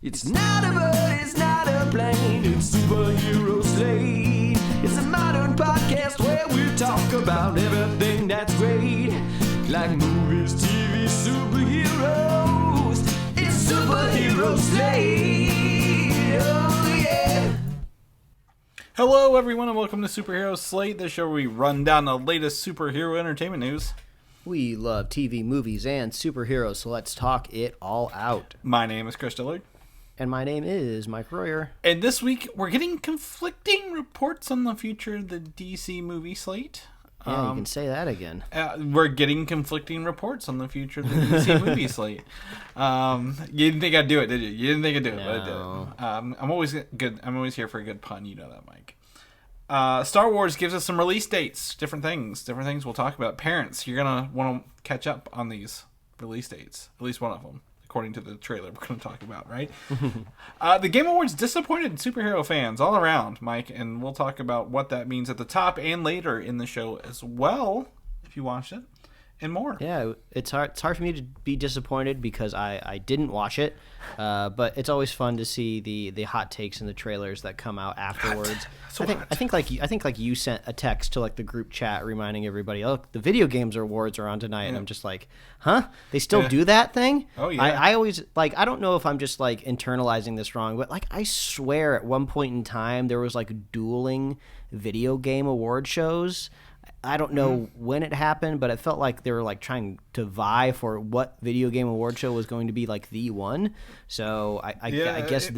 It's not a bird, it's not a plane, it's Superhero Slate. It's a modern podcast where we talk about everything that's great, like movies, TV, superheroes. It's Superhero Slate. Oh yeah. Hello everyone and welcome to Superhero Slate, the show where we run down the latest superhero entertainment news. We love TV, movies, and superheroes, so let's talk it all out. My name is Chris Dillard. And my name is Mike Royer. And this week, we're getting conflicting reports on the future of the DC movie slate. Yeah, you can say that again. We're getting conflicting reports on the future of the DC movie slate. You didn't think I'd do it, did you? You didn't think I'd do it, but I did. I'm always good. I'm always here for a good pun. You know that, Mike. Star Wars gives us some release dates, different things we'll talk about. Parents, you're gonna want to catch up on these release dates, at least one of them, according to the trailer we're going to talk about, right? The Game Awards disappointed superhero fans all around, Mike, and we'll talk about what that means at the top and later in the show as well, if you watched it, and more. Yeah, it's hard for me to be disappointed because I didn't watch it, but it's always fun to see the hot takes and the trailers that come out afterwards. I think you sent a text to like the group chat reminding everybody, oh, the video games awards are on tonight, and I'm just like, huh? They still do that thing? Oh yeah. I always I don't know if I'm just like internalizing this wrong, but like I swear at one point in time there was like dueling video game award shows. I don't know when it happened, but it felt like they were like trying to vie for what video game award show was going to be like the one. So I guess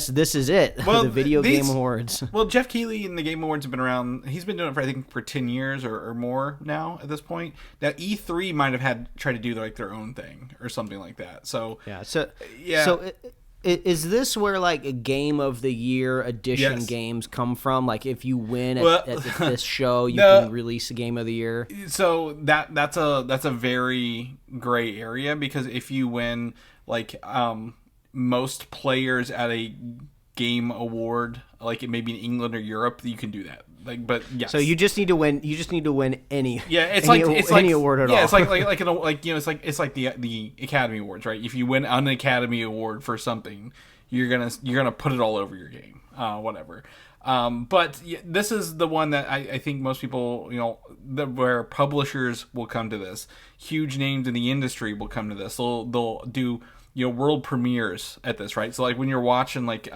this is it. Well, the video game awards. Well, Jeff Keighley and the Game Awards have been around. He's been doing it for 10 years or more now at this point. Now E3 might have tried to do their own thing or something like that. So Is this where like a Game of the Year edition games come from? Like if you win at this show, you can release a Game of the Year. So that's a very gray area, because if you win most players at a game award, like it may be in England or Europe, you can do that. But yes. So you just need to win. You just need to win any. Yeah, it's any award at all. Yeah, it's it's like the Academy Awards, right? If you win an Academy Award for something, you're gonna put it all over your game, whatever. But this is the one that I think most people, where publishers will come to this, huge names in the industry will come to this. They'll do world premieres at this, right? So like when you're watching like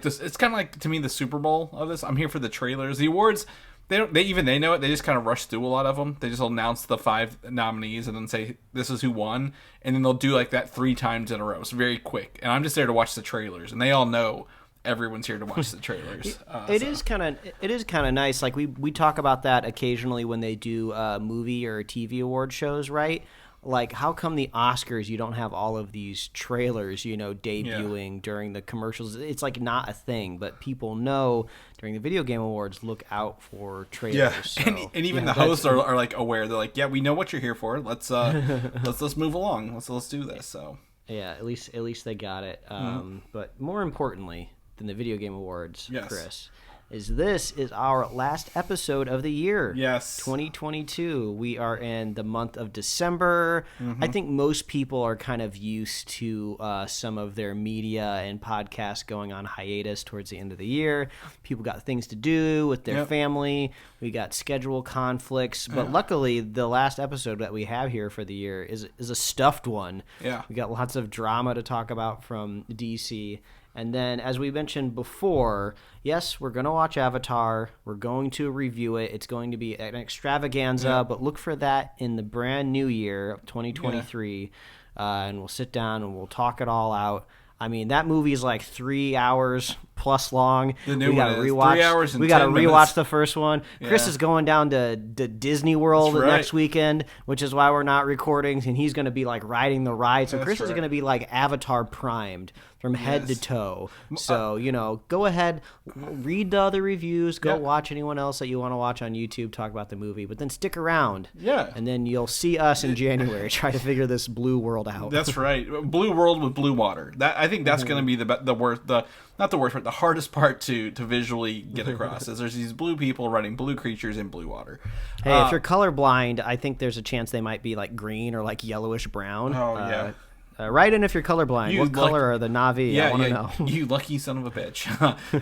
this, it's kind of like, to me, the Super Bowl of this. I'm here for the trailers. The awards, they know it. They just kind of rush through a lot of them. They just announce the 5 nominees and then say this is who won, and then they'll do like that 3 times in a row. It's very quick, and I'm just there to watch the trailers, and they all know everyone's here to watch the trailers. It is kind of nice. Like we talk about that occasionally when they do movie or TV award shows, right? Like, how come the Oscars, you don't have all of these trailers, debuting during the commercials? It's like not a thing, but people know during the video game awards, look out for trailers. Yeah, so, and even the hosts are like aware. They're like, yeah, we know what you're here for. Let's move along. Let's do this. So yeah, at least they got it. But more importantly than the video game awards, Chris, this is our last episode of the year. Yes. 2022. We are in the month of December. I think most people are kind of used to some of their media and podcasts going on hiatus towards the end of the year. People got things to do with their family. We got schedule conflicts. But luckily, the last episode that we have here for the year is a stuffed one. Yeah. We got lots of drama to talk about from DC. And then, as we mentioned before, yes, we're going to watch Avatar. We're going to review it. It's going to be an extravaganza, but look for that in the brand new year of 2023. And we'll sit down and we'll talk it all out. I mean, that movie is like 3 hours plus long. The new one is 3 hours and 10 minutes. We got to rewatch the first one. Yeah. Chris is going down to Disney World next weekend, which is why we're not recording. And he's going to be like riding the ride. So Chris is going to be like Avatar primed from head to toe. So, go ahead, read the other reviews, go watch anyone else that you want to watch on YouTube talk about the movie, but then stick around. Yeah. And then you'll see us in January try to figure this blue world out. That's right. Blue world with blue water. I think that's going to be the worst, not the worst part, the hardest part to visually get across is there's these blue people running blue creatures in blue water. Hey, if you're colorblind, I think there's a chance they might be like green or like yellowish brown. Oh, yeah. Write in if you're colorblind. What color are the Na'vi? Yeah, I want to know. You lucky son of a bitch.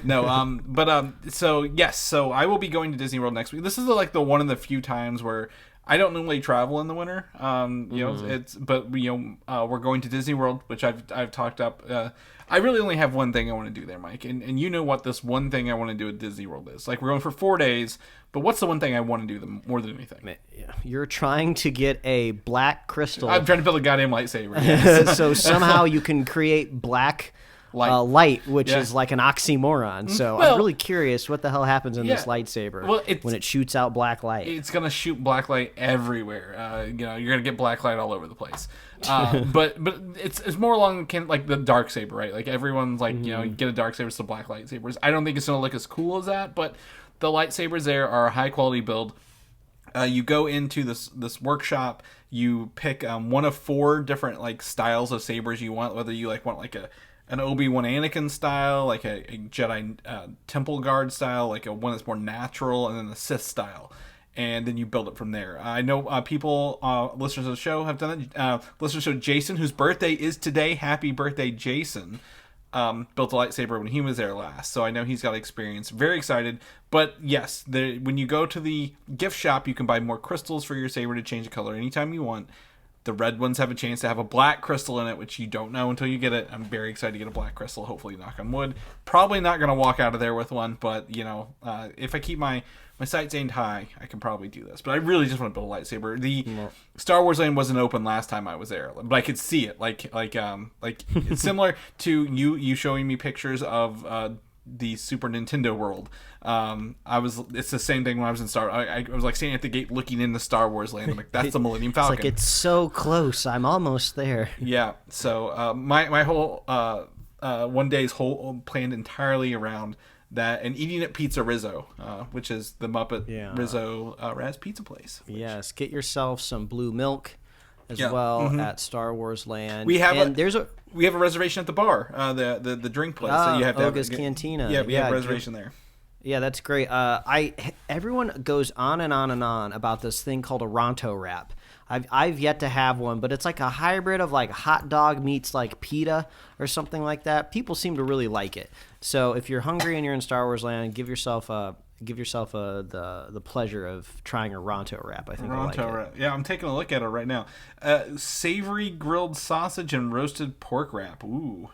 No, so yes, so I will be going to Disney World next week. This is like the one of the few times where I don't normally travel in the winter. We're going to Disney World, which I've talked up. I really only have one thing I want to do there, Mike, and you know what this one thing I want to do at Disney World is. Like, we're going for 4 days, but what's the one thing I want to do more than anything? You're trying to get a black crystal. I'm trying to build a goddamn lightsaber. So somehow you can create black light, which is like an oxymoron. So I'm really curious what the hell happens in this lightsaber when it shoots out black light. It's gonna shoot black light everywhere. You're gonna get black light all over the place. But it's more along like the dark saber, right? Like everyone's like, you get a dark saber, it's the black lightsabers. I don't think it's gonna look as cool as that, but the lightsabers there are a high quality build. You go into this workshop, you pick one of 4 different like styles of sabers you want, whether you want like an Obi-Wan Anakin style, like a Jedi Temple Guard style, like a one that's more natural, and then the Sith style. And then you build it from there. I know people, listeners of the show have done it. Listeners of Jason, whose birthday is today, happy birthday, Jason, built a lightsaber when he was there last. So I know he's got experience. Very excited. But yes, when you go to the gift shop, you can buy more crystals for your saber to change the color anytime you want. The red ones have a chance to have a black crystal in it, which you don't know until you get it. I'm very excited to get a black crystal, hopefully, knock on wood. Probably not going to walk out of there with one, but, if I keep my sights aimed high, I can probably do this. But I really just want to build a lightsaber. The Star Wars lane wasn't open last time I was there, but I could see it. Like it's similar to you showing me pictures of the Super Nintendo world. It's the same thing when I was in I was like standing at the gate looking in the Star Wars land. I'm like, that's the Millennium Falcon. It's like, it's so close. I'm almost there. Yeah. So my whole one day's whole planned entirely around that and eating at Pizza Rizzo, which is the Muppet Rizzo Raz pizza place. Yes. Get yourself some blue milk as well at Star Wars Land. We have a reservation at the bar, the drink place. So you have to Oga's Cantina. Yeah, we have a reservation there. Yeah, that's great. Everyone goes on and on and on about this thing called a Ronto wrap. I've yet to have one, but it's like a hybrid of like hot dog meets like pita or something like that. People seem to really like it. So if you're hungry and you're in Star Wars Land, give yourself the pleasure of trying a Ronto wrap. I think Ronto wrap. Yeah, I'm taking a look at it right now. Savory grilled sausage and roasted pork wrap. Ooh.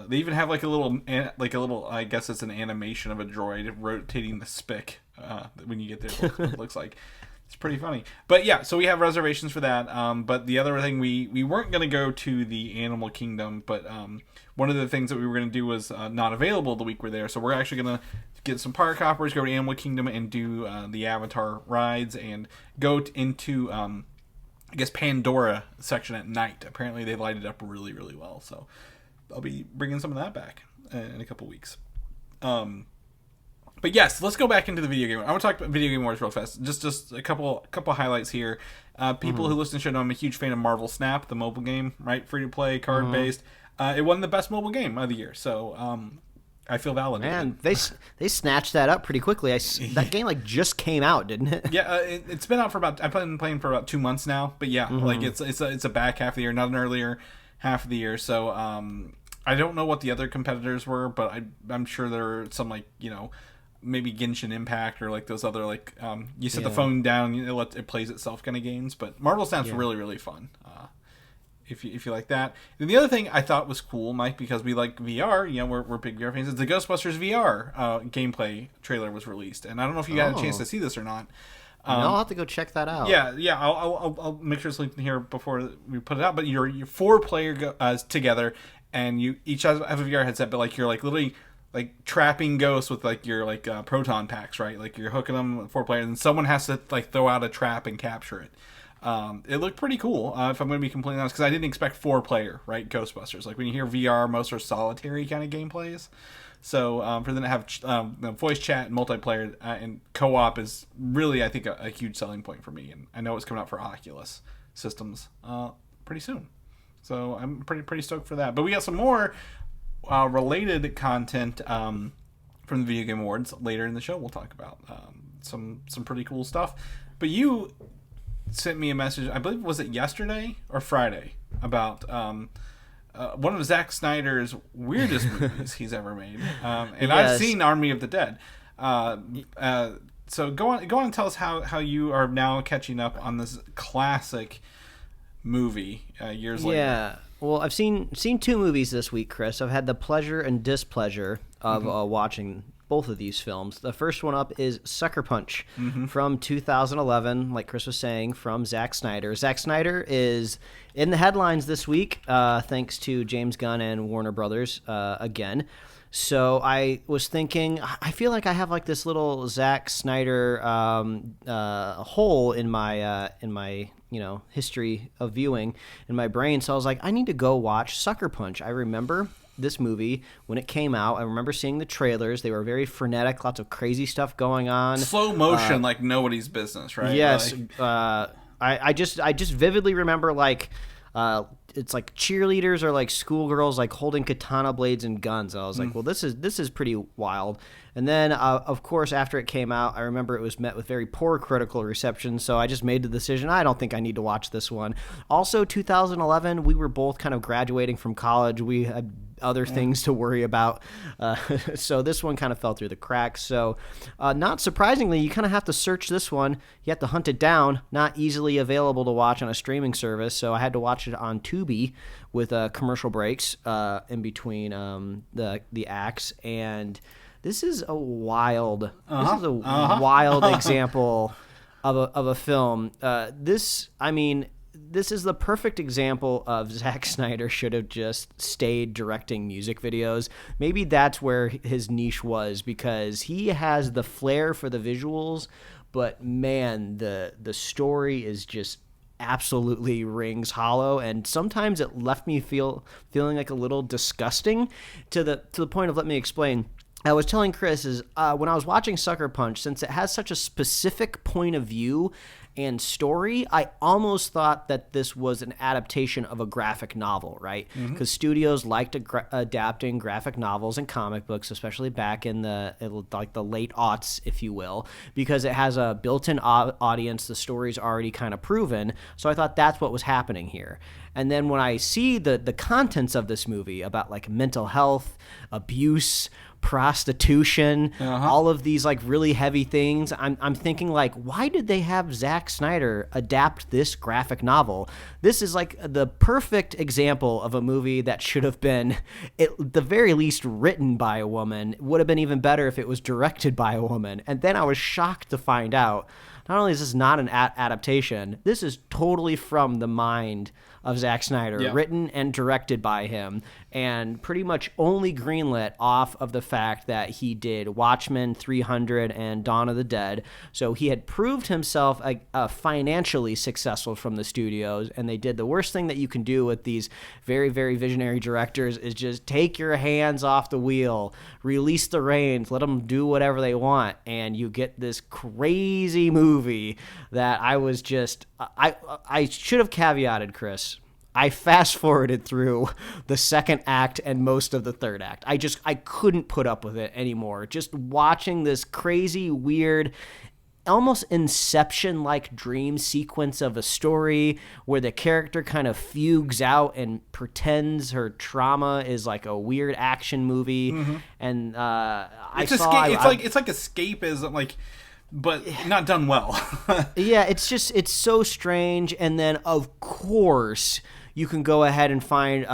They even have like a little. I guess it's an animation of a droid rotating the spick when you get there. It looks like it's pretty funny. But yeah, so we have reservations for that. But the other thing, we weren't going to go to the Animal Kingdom, but one of the things that we were going to do was not available the week we're there. So we're actually going to get some park hoppers, go to Animal Kingdom, and do the Avatar rides, and go into I guess Pandora section at night. Apparently they light it up really, really well. So I'll be bringing some of that back in a couple weeks. But yes, let's go back into the video game. I want to talk about Video Game Awards real fast. Just a couple highlights here. People who listen to the show know I'm a huge fan of Marvel Snap, the mobile game, right? Free to play, card based. It won the best mobile game of the year, so I feel validated. Man, they snatched that up pretty quickly. That game just came out, didn't it? Yeah, it's been out for I've been playing for about 2 months now. But yeah, like it's a back half of the year, not an earlier half of the year. So I don't know what the other competitors were, but I'm sure there are some maybe Genshin Impact or like those other you set the phone down, it plays itself kind of games. But Marvel Snap's really, really fun. If you like that. And the other thing I thought was cool, Mike, because we like VR, we're big VR fans, is the Ghostbusters VR gameplay trailer was released. And I don't know if you got a chance to see this or not. I'll have to go check that out. Yeah. I'll make sure it's linked in here before we put it out. But you're 4-player together, and you each have a VR headset, but you're literally trapping ghosts with your proton packs, right? Like you're hooking them 4-player, and someone has to throw out a trap and capture it. It looked pretty cool, if I'm going to be completely honest, because I didn't expect 4-player, right? Ghostbusters. When you hear VR, most are solitary kind of gameplays. So for them to have voice chat and multiplayer and co-op is really, I think, a huge selling point for me. And I know it's coming out for Oculus systems pretty soon. So I'm pretty stoked for that. But we got some more related content from the Video Game Awards later in the show. We'll talk about some pretty cool stuff. But you sent me a message. I believe was it yesterday or Friday about one of Zack Snyder's weirdest movies he's ever made. And Yes. I've seen Army of the Dead. So go on and tell us how you are now catching up on this classic movie years later. Yeah. Well, I've seen 2 movies this week, Chris. I've had the pleasure and displeasure of watching both of these films. The first one up is Sucker Punch from 2011, like Chris was saying, from Zack Snyder. Zack Snyder is in the headlines this week, thanks to James Gunn and Warner Brothers again. So I was thinking, I feel like I have like this little Zack Snyder hole in my history of viewing in my brain. So I was like, I need to go watch Sucker Punch. I remember this movie when it came out. I remember seeing the trailers. They were very frenetic, lots of crazy stuff going on. Slow motion, like nobody's business, right? Yes. I just vividly remember it's like cheerleaders or like schoolgirls like holding katana blades and guns. And I was like, well, this is pretty wild. And then, of course, after it came out, I remember it was met with very poor critical reception, so I just made the decision, I don't think I need to watch this one. Also, 2011, we were both kind of graduating from college. We had other things to worry about, so this one kind of fell through the cracks. So, not surprisingly, you kind of have to search this one. You have to hunt it down, not easily available to watch on a streaming service, so I had to watch it on Tubi with commercial breaks in between the acts, and this is a wild wild example of a film. This is the perfect example of Zack Snyder should have just stayed directing music videos. Maybe that's where his niche was, because he has the flair for the visuals, but man, the story is just absolutely rings hollow, and sometimes it left me feeling like a little disgusting to the point of, let me explain. I was telling Chris is when I was watching Sucker Punch, since it has such a specific point of view and story, I almost thought that this was an adaptation of a graphic novel, right? Because studios liked adapting graphic novels and comic books, especially back in the late aughts, if you will, because it has a built-in audience. The story's already kind of proven. So I thought that's what was happening here. And then when I see the contents of this movie about like mental health, abuse, prostitution, all of these like really heavy things, I'm thinking like, why did they have Zack Snyder adapt this graphic novel? This is like the perfect example of a movie that should have been, at the very least, written by a woman. It would have been even better if it was directed by a woman. And then I was shocked to find out, not only is this not an adaptation, this is totally from the mind of Zack Snyder, written and directed by him, and pretty much only greenlit off of the fact that he did Watchmen, 300, and Dawn of the Dead. So he had proved himself financially successful from the studios, and they did the worst thing that you can do with these very, very visionary directors is just take your hands off the wheel, release the reins, let them do whatever they want, and you get this crazy movie that I was just... I should have caveated, Chris. I fast-forwarded through the second act and most of the third act. I couldn't put up with it anymore. Just watching this crazy, weird, almost Inception-like dream sequence of a story where the character kind of fugues out and pretends her trauma is like a weird action movie. And it's like escapism, like... but not done well. Yeah, it's so strange. And then, of course, you can go ahead and find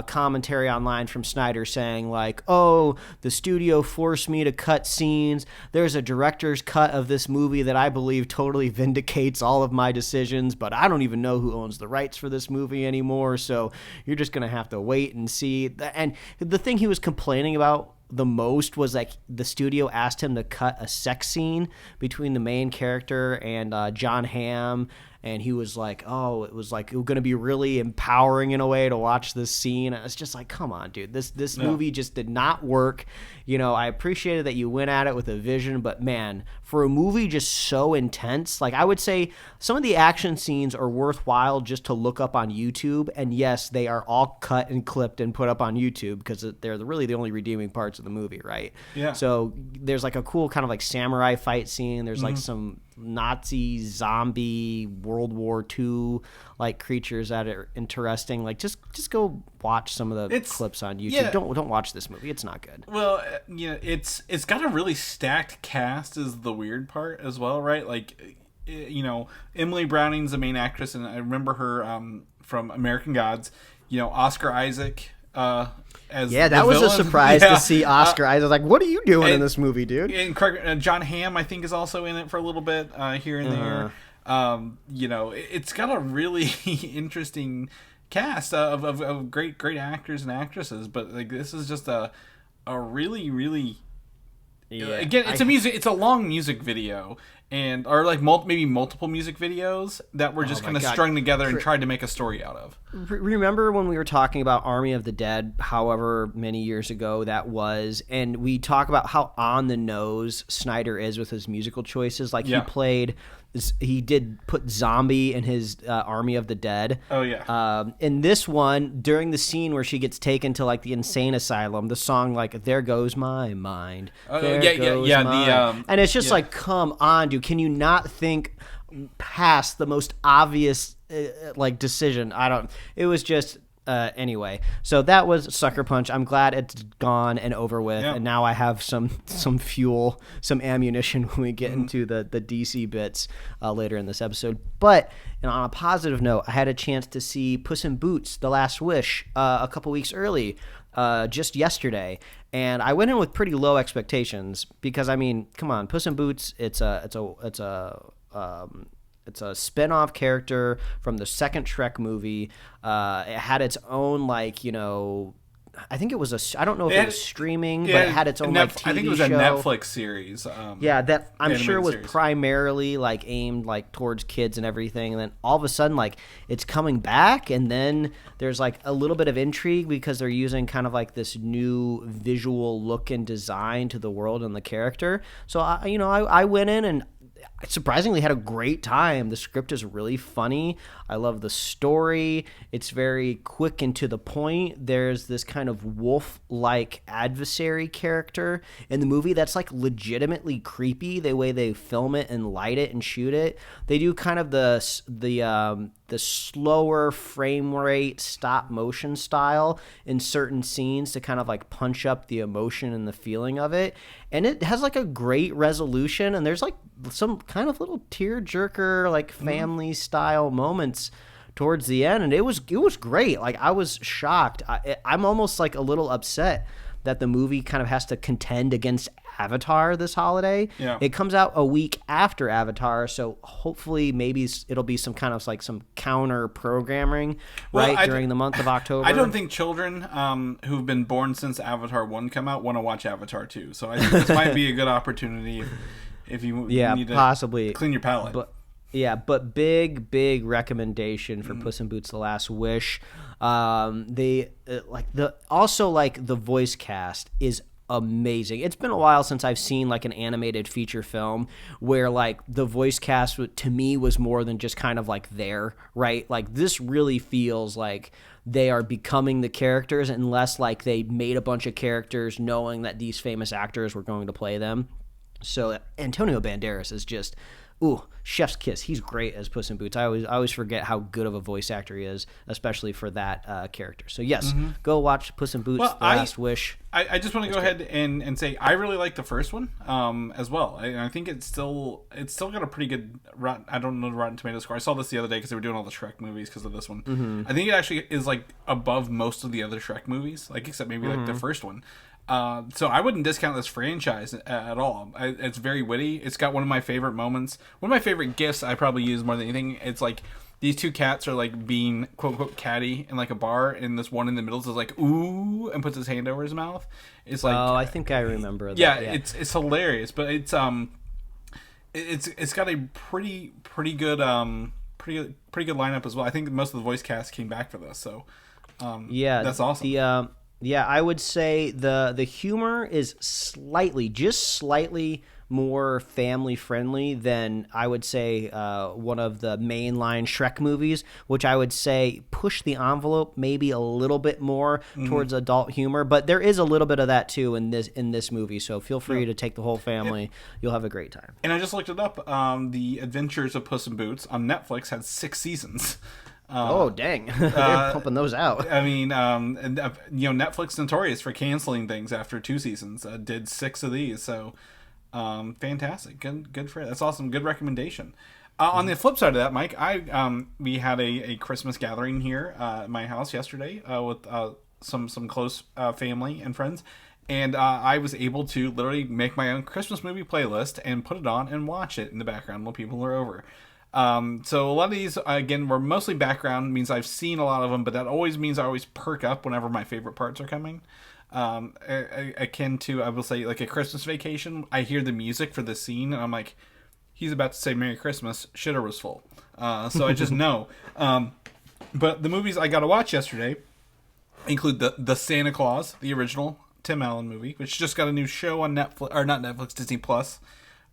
commentary online from Snyder saying, like, oh, the studio forced me to cut scenes. There's a director's cut of this movie that I believe totally vindicates all of my decisions, but I don't even know who owns the rights for this movie anymore, so you're just going to have to wait and see. And the thing he was complaining about the most was like the studio asked him to cut a sex scene between the main character and John Hamm, and he was like, oh, it was going to be really empowering in a way to watch this scene. And it's just like, come on, dude, this movie just did not work. You know, I appreciated that you went at it with a vision, but man, for a movie just so intense, like I would say some of the action scenes are worthwhile just to look up on YouTube. And yes, they are all cut and clipped and put up on YouTube because they're really the only redeeming parts of the movie, right? Yeah. So there's like a cool kind of like samurai fight scene. There's like some Nazi zombie World War II like creatures that are interesting. Like just go watch some of the clips on YouTube. Yeah. Don't watch this movie. It's not good. Well, it's got a really stacked cast is the weird part as well, right? Like, Emily Browning's the main actress, and I remember her from American Gods. Oscar Isaac as that was villain. a surprise to see Oscar Isaac. I was like, what are you doing in this movie, dude? And John Hamm, I think, is also in it for a little bit here and there. It's got a really interesting cast of great actors and actresses, but like this is just a really, really again, it's a long music video, or like maybe multiple music videos that were just kind of strung together and tried to make a story out of. Remember when we were talking about Army of the Dead, however many years ago that was, and we talk about how on the nose Snyder is with his musical choices. Like he did put zombie in his Army of the Dead. Oh yeah. In this one, during the scene where she gets taken to like the insane asylum, the song like "There Goes My Mind," and it's just like, come on, dude, can you not think past the most obvious like decision? It was just. Anyway, so that was Sucker Punch. I'm glad it's gone and over with, and now I have some fuel, some ammunition when we get into the DC bits later in this episode. But on a positive note, I had a chance to see Puss and Boots: The Last Wish a couple weeks early, just yesterday, and I went in with pretty low expectations because I mean, come on, Puss and Boots, it's a spin-off character from the second Shrek movie. It had its own, like, I think it was I don't know if it was streaming, but it had its own like TV show. I think it was a Netflix series. That I'm sure was primarily like aimed like towards kids and everything. And then all of a sudden, like, it's coming back, and then there's like a little bit of intrigue because they're using kind of like this new visual look and design to the world and the character. So I went in and surprisingly had a great time. The script is really funny. I love the story. It's very quick and to the point. There's this kind of wolf-like adversary character in the movie that's like legitimately creepy, the way they film it and light it and shoot it. They do kind of the slower frame rate stop motion style in certain scenes to kind of like punch up the emotion and the feeling of it. And it has like a great resolution, and there's like some kind of little tear-jerker like family style moments towards the end, and it was great. Like, I was shocked. I'm almost like a little upset that the movie kind of has to contend against Avatar this holiday. Yeah. It comes out a week after Avatar, so hopefully maybe it'll be some kind of like some counter programming during the month of October. I don't think children who've been born since Avatar 1 come out want to watch Avatar 2. So I think this might be a good opportunity if you need to possibly clean your palate. But big recommendation for Puss in Boots: The Last Wish. The voice cast is amazing. It's been a while since I've seen like an animated feature film where like the voice cast to me was more than just kind of like there, right? Like, this really feels like they are becoming the characters, and less like they made a bunch of characters knowing that these famous actors were going to play them. So Antonio Banderas is just chef's kiss. He's great as Puss in Boots. I always forget how good of a voice actor he is, especially for that character. So yes, go watch Puss in Boots: The Last Wish. I just want to go ahead and say I really like the first one as well. I think it's still got a pretty good I don't know the Rotten Tomatoes score. I saw this the other day because they were doing all the Shrek movies because of this one. I think it actually is like above most of the other Shrek movies, like except maybe like the first one. So I wouldn't discount this franchise at all. It's very witty. It's got one of my favorite moments. One of my favorite gifs I probably use more than anything. It's like these two cats are like being quote unquote catty in like a bar, and this one in the middle is like ooh and puts his hand over his mouth. It's like, I think I remember that. Yeah, it's hilarious, but it's got a pretty good lineup as well. I think most of the voice cast came back for this, so that's awesome. I would say the humor is slightly more family friendly than I would say one of the mainline Shrek movies, which I would say push the envelope maybe a little bit more towards adult humor. But there is a little bit of that too in this movie. So feel free to take the whole family. You'll have a great time. And I just looked it up. The Adventures of Puss and Boots on Netflix had 6 seasons. Oh, dang. They're pumping those out. I mean, Netflix notorious for canceling things after 2 seasons. Did 6 of these, so fantastic. Good for it. That's awesome. Good recommendation. On the flip side of that, Mike, we had a Christmas gathering here at my house yesterday with some close family and friends. And I was able to literally make my own Christmas movie playlist and put it on and watch it in the background while people are over. So a lot of these, again, were mostly background, means I've seen a lot of them, but that always means I always perk up whenever my favorite parts are coming. Akin to, I will say, like a Christmas Vacation, I hear the music for the scene, and I'm like, he's about to say Merry Christmas, shitter was full. So I just know. But the movies I got to watch yesterday include the Santa Claus, the original Tim Allen movie, which just got a new show on Netflix, or not Netflix, Disney Plus.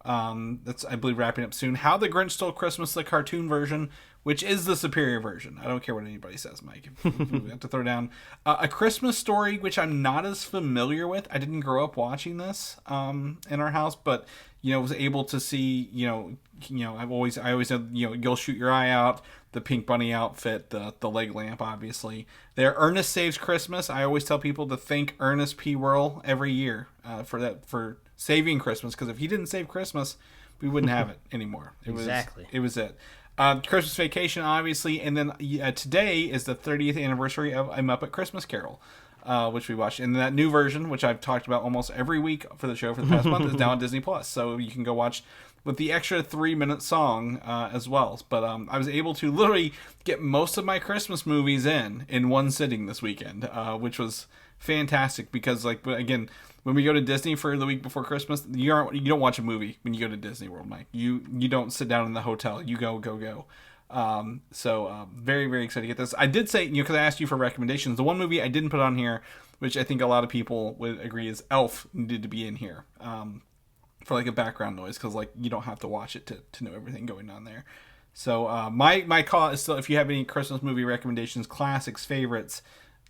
That's, I believe, wrapping up soon. How the Grinch Stole Christmas, the cartoon version, which is the superior version. I don't care what anybody says, Mike. We have to throw down A Christmas Story, which I'm not as familiar with. I didn't grow up watching this in our house, but was able to see. I always said, You'll Shoot Your Eye Out, the Pink Bunny outfit, the leg lamp, obviously. There, Ernest Saves Christmas. I always tell people to thank Ernest P. Worrell every year for saving Christmas, because if he didn't save Christmas, we wouldn't have it anymore. It was it. Christmas Vacation, obviously, and then today is the 30th anniversary of A Muppet Christmas Carol, which we watched. And that new version, which I've talked about almost every week for the show for the past month, is now on Disney Plus. So you can go watch with the extra 3-minute song as well. But I was able to literally get most of my Christmas movies in one sitting this weekend, which was fantastic because, again, when we go to Disney for the week before Christmas, you don't watch a movie when you go to Disney World, Mike. You don't sit down in the hotel. You go. So very, very excited to get this. I did say, because I asked you for recommendations, the one movie I didn't put on here, which I think a lot of people would agree is Elf, needed to be in here for like a background noise, because you don't have to watch it to know everything going on there. So my call is still, if you have any Christmas movie recommendations, classics, favorites,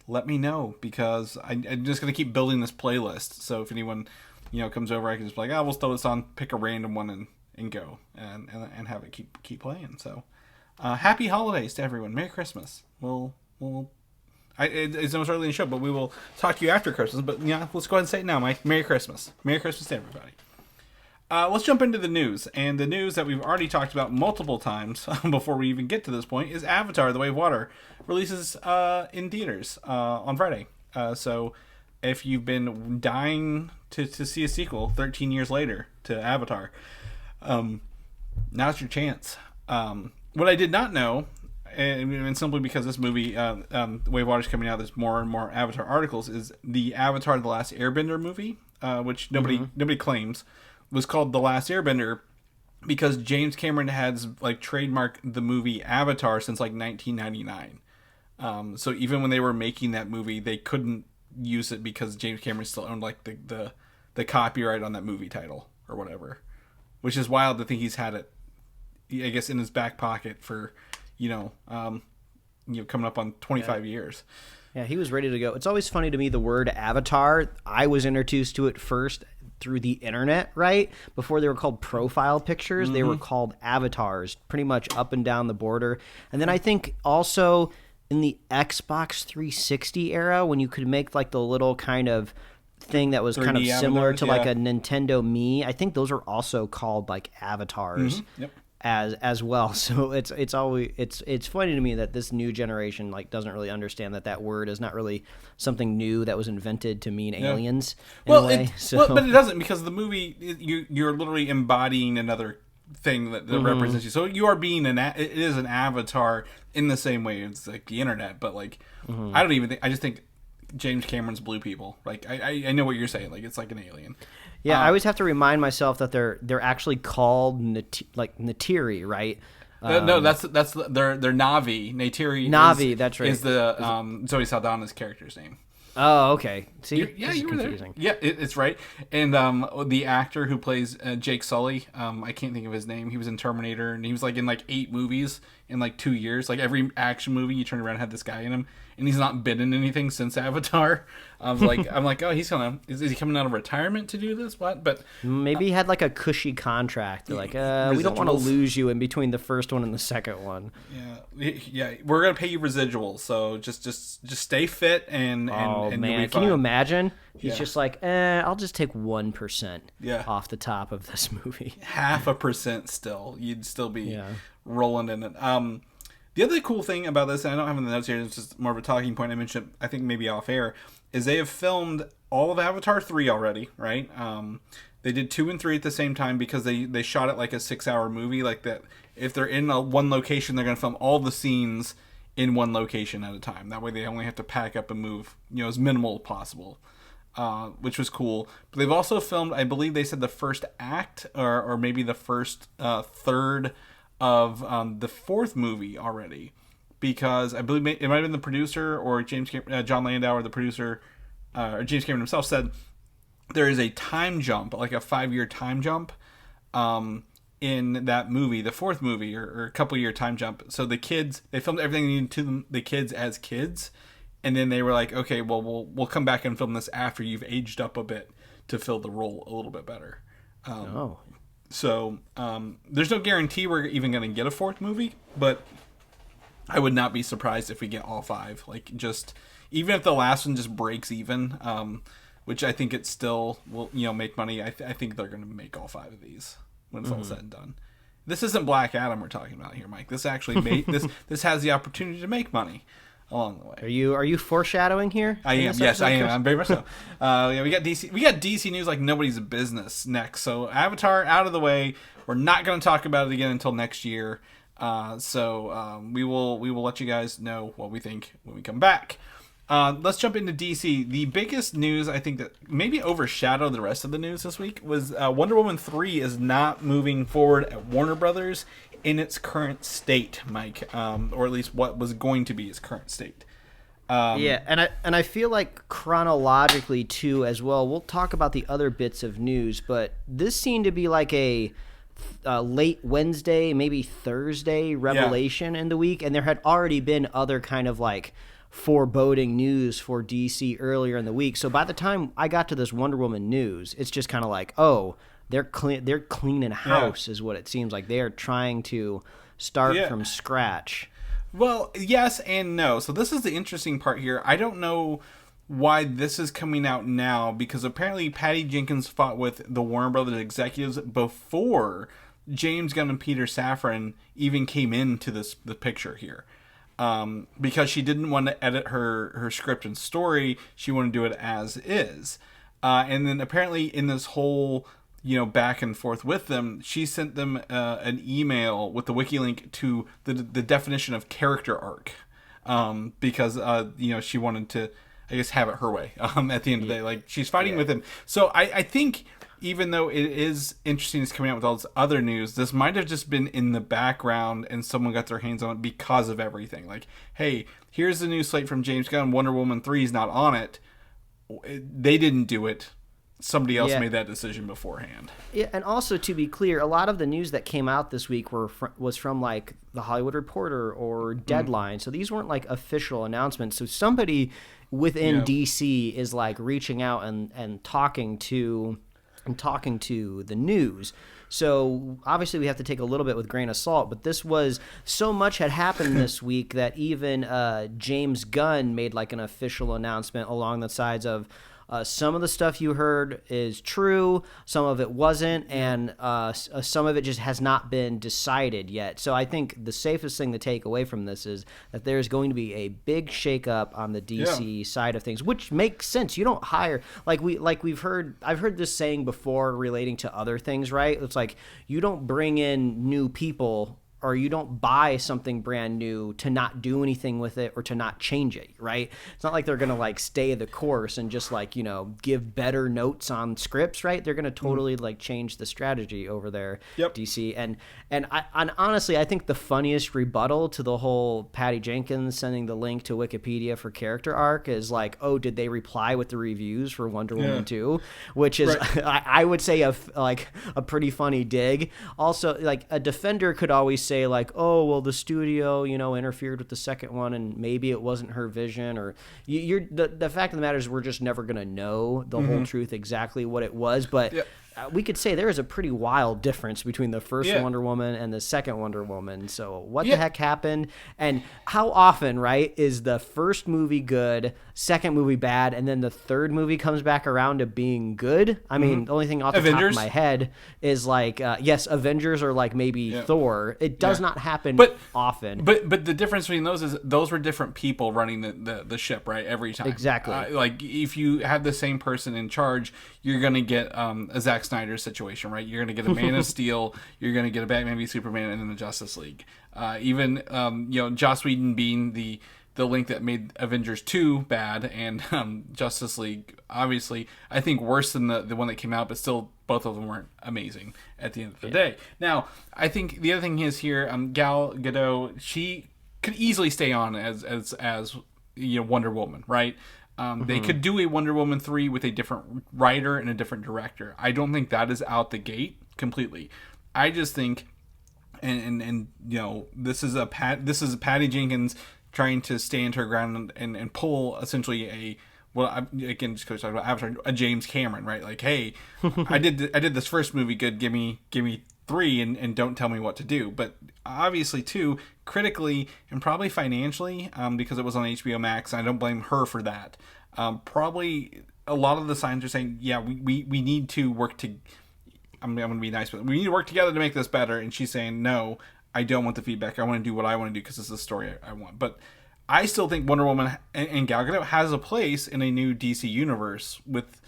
let me know, because I'm just going to keep building this playlist. So if anyone, comes over, I can just be like, we'll throw this on, pick a random one and go and have it keep playing. So happy holidays to everyone. Merry Christmas. It's almost early in the show, but we will talk to you after Christmas. But let's go ahead and say it now, Mike. Merry Christmas. Merry Christmas to everybody. Let's jump into the news. And the news that we've already talked about multiple times before we even get to this point is Avatar: The Way of Water releases in theaters on Friday. So if you've been dying to see a sequel 13 years later to Avatar, now's your chance. What I did not know, and simply because this movie, The Way of Water, is coming out, there's more and more Avatar articles, is the Avatar: The Last Airbender movie, which nobody claims, was called The Last Airbender because James Cameron has trademarked the movie Avatar since 1999. So even when they were making that movie, they couldn't use it because James Cameron still owned the copyright on that movie title or whatever, which is wild to think he's had it, I guess, in his back pocket for coming up on 25 years. Yeah, he was ready to go. It's always funny to me, the word Avatar. I was introduced to it first through the internet, right? Before they were called profile pictures, they were called avatars, pretty much up and down the border. And then I think also in the Xbox 360 era, when you could make the little kind of thing that was kind of similar to a Nintendo Mii, I think those are also called avatars. Yep. As well. So it's always it's funny to me that this new generation doesn't really understand that word is not really something new that was invented to mean aliens in a way. But it doesn't, because the movie, you're literally embodying another thing that represents you. So you are being it is an avatar in the same way it's the internet, but I don't even think, I just think James Cameron's blue people. I know what you're saying. It's like an alien. Yeah, I always have to remind myself that they're actually called Neytiri, right? No, that's they're Na'vi. Neytiri. Na'vi, that's right. Is the Zoe Saldana's character's name. Oh, okay. See, you were confusing. There. Yeah, it's right. And the actor who plays Jake Sully, I can't think of his name. He was in Terminator, and he was like in like 8 movies in like 2 years. Like every action movie you turn around had this guy in him, and he's not been in anything since Avatar. I'm like, oh, is he coming out of retirement to do this? What? But maybe he had like a cushy contract. They're like, we don't want to lose you in between the first one and the second one. Yeah, we're gonna pay you residuals, so just stay fit and man, you'll be can fine. you imagine? He's just like, I'll just take 1% off the top of this movie. 0.5% still, you'd still be rolling in it. The other cool thing about this, and I don't have in the notes here, it's just more of a talking point I mentioned, I think maybe off air, is they have filmed all of Avatar 3 already, right? They did 2 and 3 at the same time because they shot it like a 6-hour movie, like that. If they're in one location, they're going to film all the scenes in one location at a time. That way they only have to pack up and move, as minimal as possible, which was cool. But they've also filmed, I believe they said the first act or maybe the first third of the 4th movie already, because I believe it might have been the producer or John Landau or the producer or James Cameron himself said there is a time jump, like a 5-year time jump in that movie, the 4th movie, or a couple-year time jump. So the kids, they filmed everything they needed to the kids as kids, and then they were like, okay, well, we'll come back and film this after you've aged up a bit to fill the role a little bit better. So there's no guarantee we're even going to get a 4th movie, but I would not be surprised if we get all 5. Like, just even if the last one just breaks even, which I think it still will, make money. I think they're going to make all 5 of these when it's all said and done. This isn't Black Adam we're talking about here, Mike. This actually this has the opportunity to make money along the way. Are you foreshadowing here? I am. Yes, I am. I'm very much so. We got DC news like nobody's business next. So Avatar out of the way. We're not going to talk about it again until next year. So we will let you guys know what we think when we come back. Let's jump into DC. The biggest news, I think, that maybe overshadowed the rest of the news this week was Wonder Woman 3 is not moving forward at Warner Brothers in its current state, Mike, or at least what was going to be its current state. And I feel like chronologically too as well. We'll talk about the other bits of news, but this seemed to be like a late Wednesday, maybe Thursday revelation in the week, and there had already been other kind of like foreboding news for DC earlier in the week. So by the time I got to this Wonder Woman news, it's just kind of like, oh, they're cleaning house is what it seems like. They are trying to start from scratch. Well, yes and no. So this is the interesting part here. I don't know why this is coming out now, because apparently Patty Jenkins fought with the Warner Brothers executives before James Gunn and Peter Safran even came into the picture here. Because she didn't want to edit her script and story. She wanted to do it as is. And then apparently in this whole, back and forth with them, she sent them an email with the wiki link to the definition of character arc. Because, she wanted to, I guess, have it her way at the end of the day. Like, she's fighting with him. So I think, even though it is interesting it's coming out with all this other news, this might have just been in the background and someone got their hands on it because of everything. Like, hey, here's the new slate from James Gunn. Wonder Woman 3 is not on it. They didn't do it. Somebody else made that decision beforehand. Yeah, and also, to be clear, a lot of the news that came out this week was from, like, The Hollywood Reporter or Deadline. So these weren't, like, official announcements. So somebody within DC is, like, reaching out and talking to the news. So obviously we have to take a little bit with a grain of salt, but this was, so much had happened this week that even James Gunn made like an official announcement along the sides of some of the stuff you heard is true, some of it wasn't, and some of it just has not been decided yet. So I think the safest thing to take away from this is that there's going to be a big shakeup on the DC side of things, which makes sense. You don't hire I've heard this saying before relating to other things, right? It's like you don't bring in new people or you don't buy something brand new to not do anything with it or to not change it, right? It's not like they're going to like stay the course and just like, you know, give better notes on scripts, right? They're going to totally like change the strategy over there, DC. And honestly, I think the funniest rebuttal to the whole Patty Jenkins sending the link to Wikipedia for character arc is like, oh, did they reply with the reviews for Wonder Woman 2? Which is, I would say, a pretty funny dig. Also, like, a defender could always say like, oh, well, the studio, you know, interfered with the second one and maybe it wasn't her vision, or the fact of the matter is we're just never going to know the whole truth, exactly what it was. But we could say there is a pretty wild difference between the first Wonder Woman and the second Wonder Woman. So what the heck happened? And how often, right, is the first movie good, second movie bad, and then the third movie comes back around to being good? I mean, the only thing off the top of my head is like, yes, Avengers or like maybe Thor. It does not happen often. But the difference between those is those were different people running the ship, right, every time. Exactly. Like, if you have the same person in charge, you're going to get a Zack Snyder situation, right? You're going to get a Man of Steel, you're going to get a Batman v Superman, and then the Justice League. Even you know, Joss Whedon being the link that made Avengers 2 bad, and Justice League, obviously, I think worse than the one that came out, but still both of them weren't amazing at the end of the day. Now, I think the other thing is here, Gal Gadot, she could easily stay on as you know, Wonder Woman, right? They could do a Wonder Woman 3 with a different writer and a different director. I don't think that is out the gate completely. I just think, and you know, this is Patty Jenkins trying to stand her ground and pull essentially again, just because I talk about Avatar, a James Cameron, right? Like, hey, I did this first movie good. Give me 3 and don't tell me what to do. But obviously, too, critically and probably financially, because it was on HBO Max, I don't blame her for that. Probably a lot of the signs are saying, yeah, we need to work to. I'm going to be nice, but we need to work together to make this better. And she's saying, no, I don't want the feedback. I want to do what I want to do because this is the story I want. But I still think Wonder Woman and Gal Gadot has a place in a new DC universe with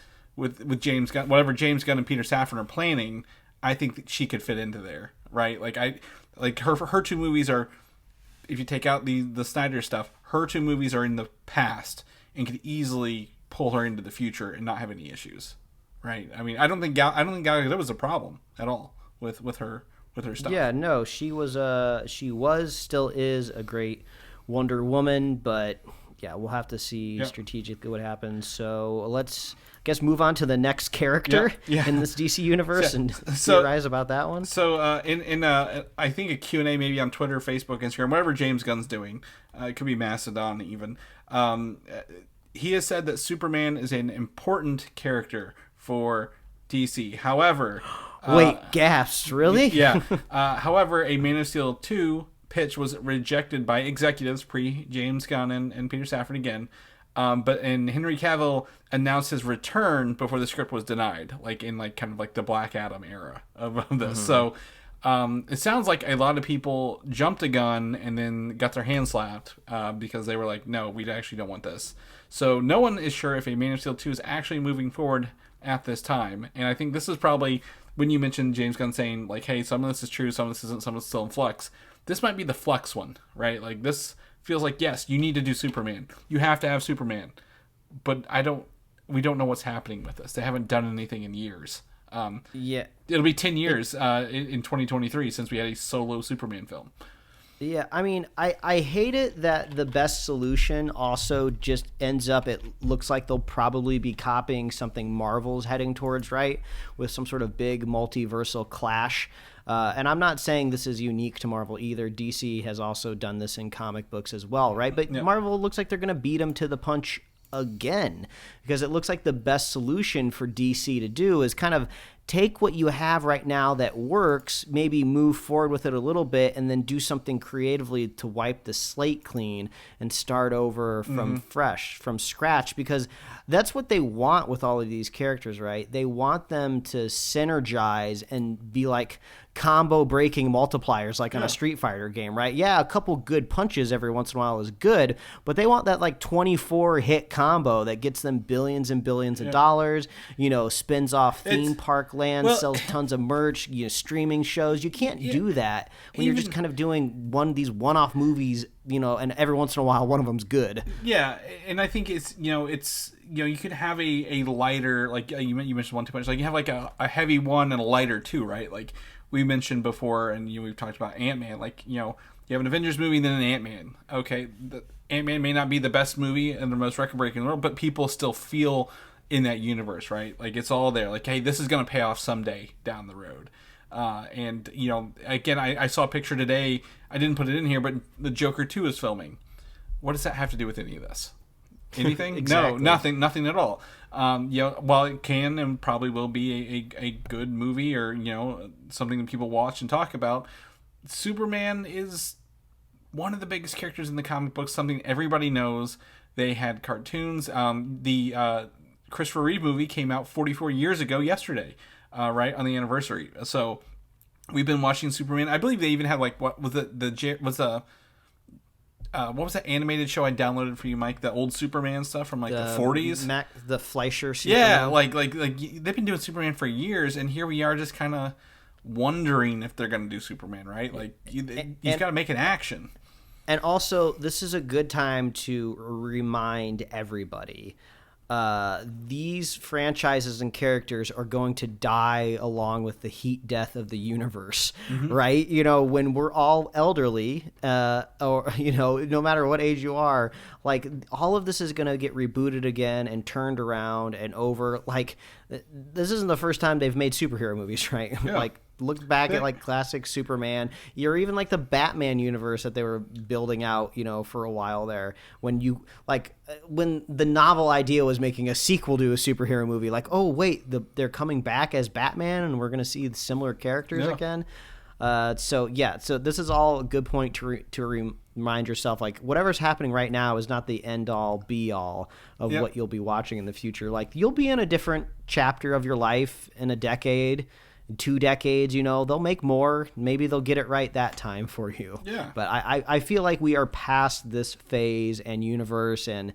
James Gunn, whatever James Gunn and Peter Safran are planning. I think that she could fit into there, right? Like her 2 movies are, if you take out the Snyder stuff, her 2 movies are in the past and could easily pull her into the future and not have any issues, right? I mean, I don't think Gal Gadot was a problem at all with her stuff. Yeah, no, she still is a great Wonder Woman, but yeah, we'll have to see strategically what happens. So let's, I guess, move on to the next character in this DC universe and theorize about that one. So in I think a Q&A maybe on Twitter, Facebook, Instagram, whatever James Gunn's doing, it could be Mastodon even. He has said that Superman is an important character for DC. However, wait, gasps, really? Yeah. However, a Man of Steel 2 pitch was rejected by executives pre-James Gunn and Peter Safran again. But Henry Cavill announced his return before the script was denied, like in like kind of like the Black Adam era of this. So it sounds like a lot of people jumped a gun and then got their hands slapped because they were like, no, we actually don't want this. So no one is sure if a Man of Steel 2 is actually moving forward at this time. And I think this is probably when you mentioned James Gunn saying like, hey, some of this is true, some of this isn't, some of it's still in flux. This might be the flux one, right? Like, this feels like, yes, you need to do Superman. You have to have Superman. But we don't know what's happening with this. They haven't done anything in years. It'll be 10 years in 2023 since we had a solo Superman film. Yeah, I mean, I hate it that the best solution also just ends up, it looks like they'll probably be copying something Marvel's heading towards, right? With some sort of big multiversal clash. And I'm not saying this is unique to Marvel either. DC has also done this in comic books as well, right? But Marvel looks like they're going to beat them to the punch again, because it looks like the best solution for DC to do is kind of take what you have right now that works, maybe move forward with it a little bit, and then do something creatively to wipe the slate clean and start over from from scratch, because that's what they want with all of these characters, right? They want them to synergize and be like combo breaking multipliers like on a Street Fighter game, right? Yeah, a couple good punches every once in a while is good, but they want that like 24 hit combo that gets them billions and billions of dollars, spins off theme park Land sells tons of merch, streaming shows. You can't do that when you're just kind of doing these one-off movies, and every once in a while one of them's good. Yeah, and I think it's you could have a lighter, like you mentioned One-Two Punch, like you have like a heavy one and a lighter two, right? Like we mentioned before, and we've talked about Ant-Man, like you have an Avengers movie and then an Ant-Man. Okay, Ant-Man may not be the best movie and the most record-breaking in the world, but people still feel in that universe, right? Like it's all there. Like, hey, this is going to pay off someday down the road. And again, I saw a picture today. I didn't put it in here, but the Joker 2 is filming. What does that have to do with any of this? Anything? Exactly. No, nothing at all. While it can and probably will be a good movie or something that people watch and talk about, Superman is one of the biggest characters in the comic books, something everybody knows. They had cartoons. The Christopher Reeve movie came out 44 years ago yesterday, right on the anniversary. So we've been watching Superman. I believe they even had what was what was that animated show I downloaded for you, Mike? The old Superman stuff from the 40s. The Fleischer Superman. Yeah, like they've been doing Superman for years, and here we are just kind of wondering if they're going to do Superman, right? Like you've got to make an action. And also, this is a good time to remind everybody, these franchises and characters are going to die along with the heat death of the universe, right? When we're all elderly, or, no matter what age you are, like all of this is going to get rebooted again and turned around and over. Like this isn't the first time they've made superhero movies, right? Yeah. Like look back at like classic Superman, or even like the Batman universe that they were building out, for a while there. When the novel idea was making a sequel to a superhero movie, like, oh wait, they're coming back as Batman, and we're gonna see similar characters again. So this is all a good point to remind yourself, like whatever's happening right now is not the end all be all of what you'll be watching in the future. Like you'll be in a different chapter of your life in a decade. 2 decades, they'll make more. Maybe they'll get it right that time for you. Yeah. But I feel like we are past this phase and universe, and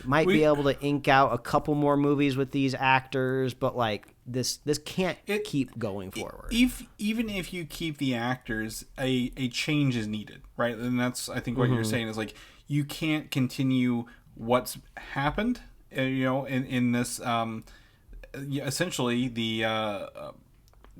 might be able to ink out a couple more movies with these actors, but like this can't keep going forward. Even if you keep the actors, a change is needed, right? And that's, I think, what you're saying is like you can't continue what's happened, in this essentially the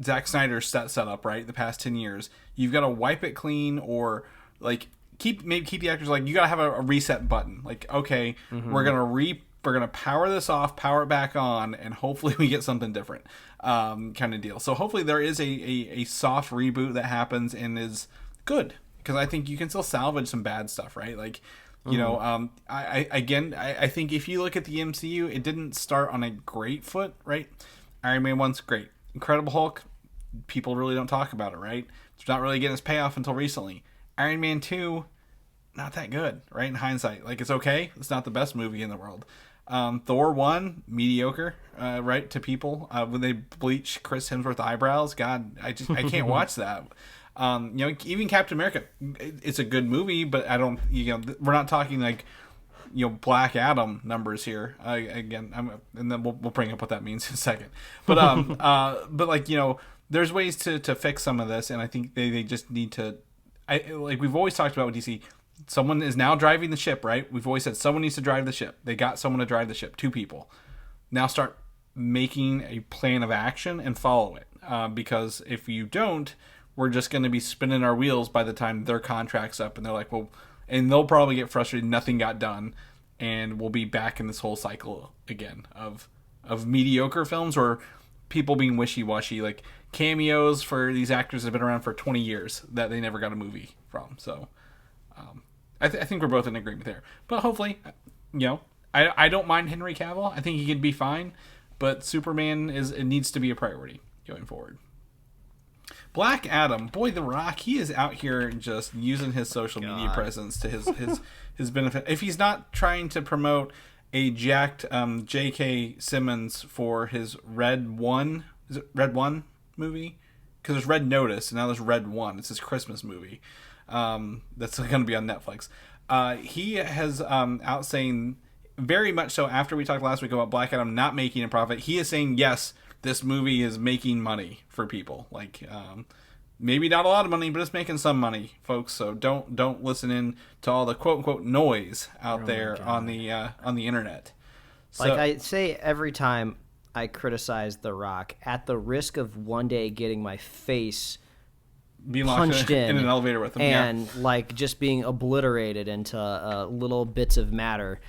Zack Snyder's set up, right? The past 10 years, you've got to wipe it clean, or like keep the actors, like you got to have a reset button. Like, okay, we're gonna power this off, power it back on, and hopefully we get something different, kind of deal. So hopefully there is a soft reboot that happens and is good, because I think you can still salvage some bad stuff, right? Like, I think if you look at the MCU, it didn't start on a great foot, right? Iron Man 1's great. Incredible Hulk, people really don't talk about it, right? It's not really getting its payoff until recently. Iron Man 2, not that good, right? In hindsight, like it's okay. It's not the best movie in the world. Thor 1, mediocre, right? To people, when they bleach Chris Hemsworth's eyebrows, God, I can't watch that. Even Captain America, it's a good movie, but I don't, we're not talking like, Black Adam numbers here. And then we'll bring up what that means in a second. But but like there's ways to fix some of this, and I think they just need to. Like we've always talked about with DC, someone is now driving the ship, right? We've always said someone needs to drive the ship. They got someone to drive the ship, 2 people. Now start making a plan of action and follow it, because if you don't, we're just going to be spinning our wheels by the time their contract's up, and they're like, well. And they'll probably get frustrated. Nothing got done, and we'll be back in this whole cycle again of mediocre films or people being wishy-washy, like cameos for these actors that have been around for 20 years that they never got a movie from. So I think we're both in agreement there. But hopefully, I don't mind Henry Cavill. I think he could be fine, but Superman it needs to be a priority going forward. Black Adam, boy, The Rock, he is out here just using his social media presence to his benefit. If he's not trying to promote a jacked J.K. Simmons for his Red 1, is it Red 1 movie? Because there's Red Notice, and now there's Red 1. It's his Christmas movie. That's going to be on Netflix. He has out saying, very much so, after we talked last week about Black Adam not making a profit, he is saying, yes, this movie is making money for people. Like, maybe not a lot of money, but it's making some money, folks. So don't listen in to all the quote unquote noise out there on the internet. So, like I say every time I criticize The Rock, at the risk of one day getting my face being punched in an elevator with him, and like just being obliterated into little bits of matter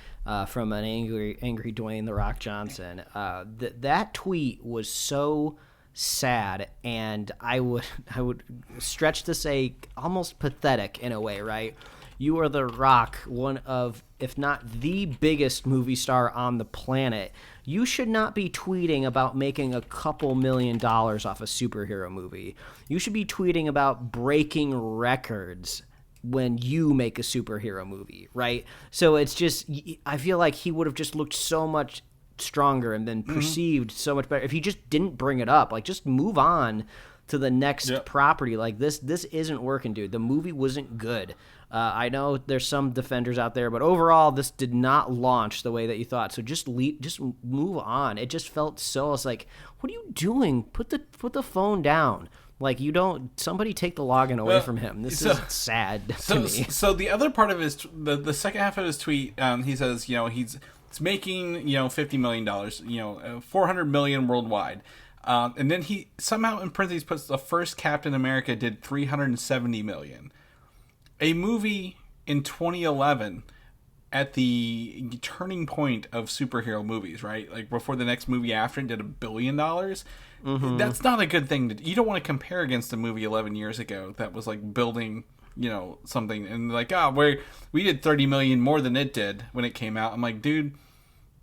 from an angry Dwayne The Rock Johnson. That tweet was so sad, and I would stretch to say almost pathetic in a way, right? You are The Rock, one of, if not the biggest movie star on the planet. You should not be tweeting about making a couple $1 million off a superhero movie. You should be tweeting about breaking records when you make a superhero movie, right? So it's just, I feel like he would have just looked so much stronger and been perceived so much better if he just didn't bring it up. Like, just move on to the next property. Like, this isn't working, dude. The movie wasn't good. I know there's some defenders out there, but overall, this did not launch the way that you thought. So just move on. It just felt so. It's like, what are you doing? Put the phone down. Like, somebody take the login away from him. This is sad to me. So the other part of his, the second half of his tweet, he says, he's making, $50 million, 400 million worldwide. And then he somehow in parentheses puts the first Captain America did 370 million. A movie in 2011 at the turning point of superhero movies, right? Like before the next movie after it did $1 billion. Mm-hmm. That's not a good thing. You don't want to compare against a movie 11 years ago that was like building, something, and like, we did 30 million more than it did when it came out. I'm like, dude,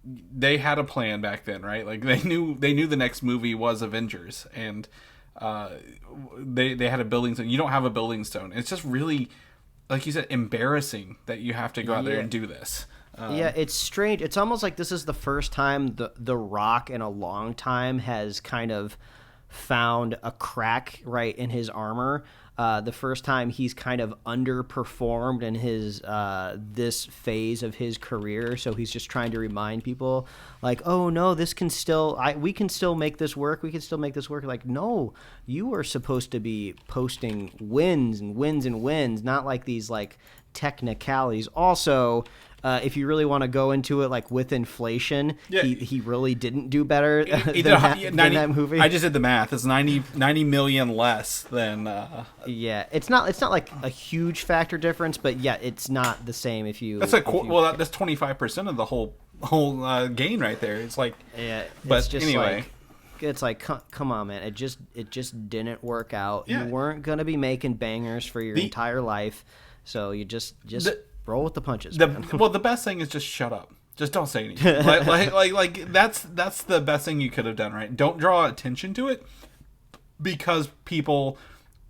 they had a plan back then, right? Like they knew the next movie was Avengers, and they had a building stone. You don't have a building stone. It's just really, like you said, embarrassing that you have to go out there and do this. It's strange. It's almost like this is the first time the Rock in a long time has kind of found a crack right in his armor. The first time he's kind of underperformed in his this phase of his career, so he's just trying to remind people, like, oh no, we can still make this work. We can still make this work. Like, no, you are supposed to be posting wins and wins and wins, not like these like technicalities. Also, if you really want to go into it, like with inflation, he really didn't do better than that movie. I just did the math. It's 90 million less than. It's not like a huge factor difference, but it's not the same if you. That's that's 25% of the whole gain right there. It's like but it's just anyway. Like, it's like, come on, man! It just didn't work out. Yeah. You weren't gonna be making bangers for your entire life, so you just roll with the punches. Well, the best thing is just shut up. Just don't say anything. like that's the best thing you could have done, right? Don't draw attention to it, because people.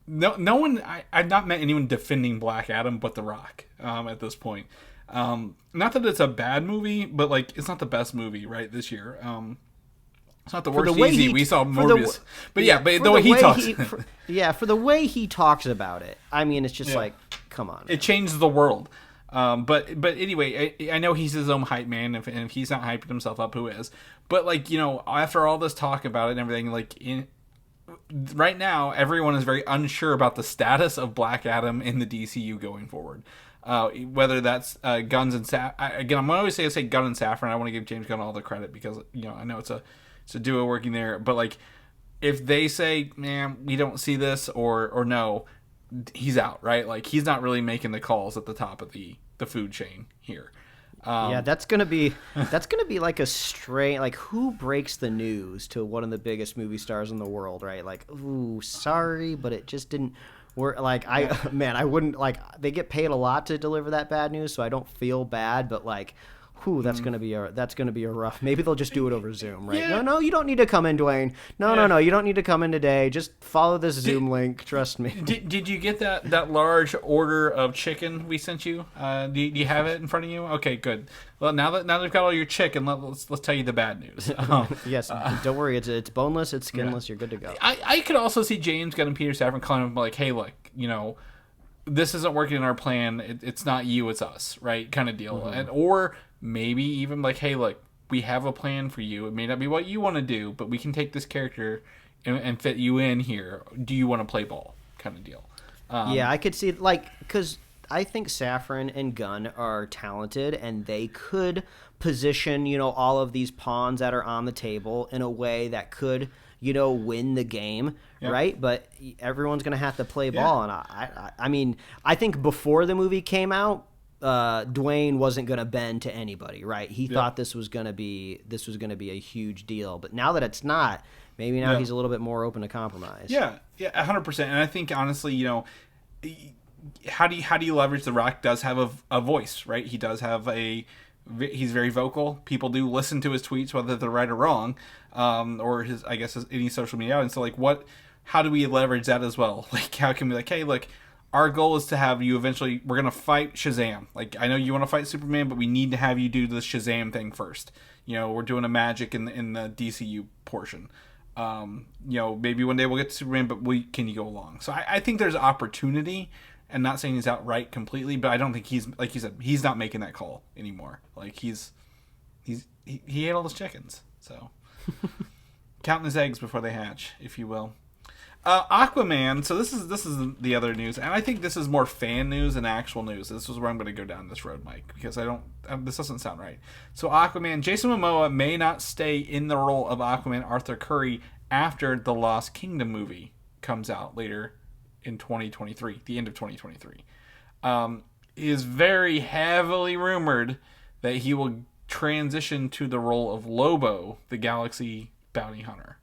No one. I've not met anyone defending Black Adam but The Rock at this point. Not that it's a bad movie, but like it's not the best movie right this year. It's not the worst easy. We saw Morbius, but the way he talks. For the way he talks about it, I mean, it's just like, come on. It changed the world. But anyway, I know he's his own hype man, and if he's not hyping himself up, who is? But like, after all this talk about it and everything, like right now, everyone is very unsure about the status of Black Adam in the DCU going forward. Whether that's Gunn's and again, I'm always say Gunn and Safran. I want to give James Gunn all the credit because I know it's a duo working there. But like, if they say, man, we don't see this, or no, he's out, right? Like, he's not really making the calls at the top of the food chain here. That's gonna be like a straight, like, who breaks the news to one of the biggest movie stars in the world, right? Like, ooh, sorry, but it just didn't work. Like, I wouldn't, like, they get paid a lot to deliver that bad news, so I don't feel bad, but like, that's gonna be a rough. Maybe they'll just do it over Zoom, right? Yeah. No, you don't need to come in, Dwayne. No, you don't need to come in today. Just follow this Zoom link. Trust me. Did you get that large order of chicken we sent you? Do you have it in front of you? Okay, good. Well, now that we've got all your chicken, let's tell you the bad news. Yes, don't worry. It's boneless. It's skinless. You're good to go. I could also see James Gunn and Peter Safran calling him like, hey, look, this isn't working in our plan. It's not you, it's us, right? Kind of deal. Mm-hmm. Or maybe even like, hey, look, we have a plan for you. It may not be what you want to do, but we can take this character and fit you in here. Do you want to play ball? Kind of deal. Yeah, I could see it, like, because I think Safran and Gunn are talented, and they could position, all of these pawns that are on the table in a way that could, win the game, right? But everyone's going to have to play ball, and I mean, I think before the movie came out, Dwayne wasn't going to bend to anybody, right? He thought this was going to be a huge deal, but now that it's not, maybe now he's a little bit more open to compromise. Yeah, 100%. And I think honestly, how do you leverage The Rock? Does have a voice, right? He does have he's very vocal. People do listen to his tweets, whether they're right or wrong, or his any social media. And so like, how do we leverage that as well? Like, how can we hey, look, our goal is to have you eventually. We're gonna fight Shazam. Like, I know you want to fight Superman, but we need to have you do the Shazam thing first. We're doing a magic in the DCU portion. Maybe one day we'll get to Superman, but can you go along? So I think there's opportunity, and not saying he's outright completely, but I don't think he's, like you said, he's not making that call anymore. Like he ate all those chickens, so counting his eggs before they hatch, if you will. Aquaman. So this is the other news, and I think this is more fan news than actual news. This is where I'm going to go down this road, Mike, because this doesn't sound right. So Aquaman, Jason Momoa may not stay in the role of Aquaman Arthur Curry after the Lost Kingdom movie comes out later in 2023, the end of 2023. It is very heavily rumored that he will transition to the role of Lobo, the Galaxy Bounty Hunter.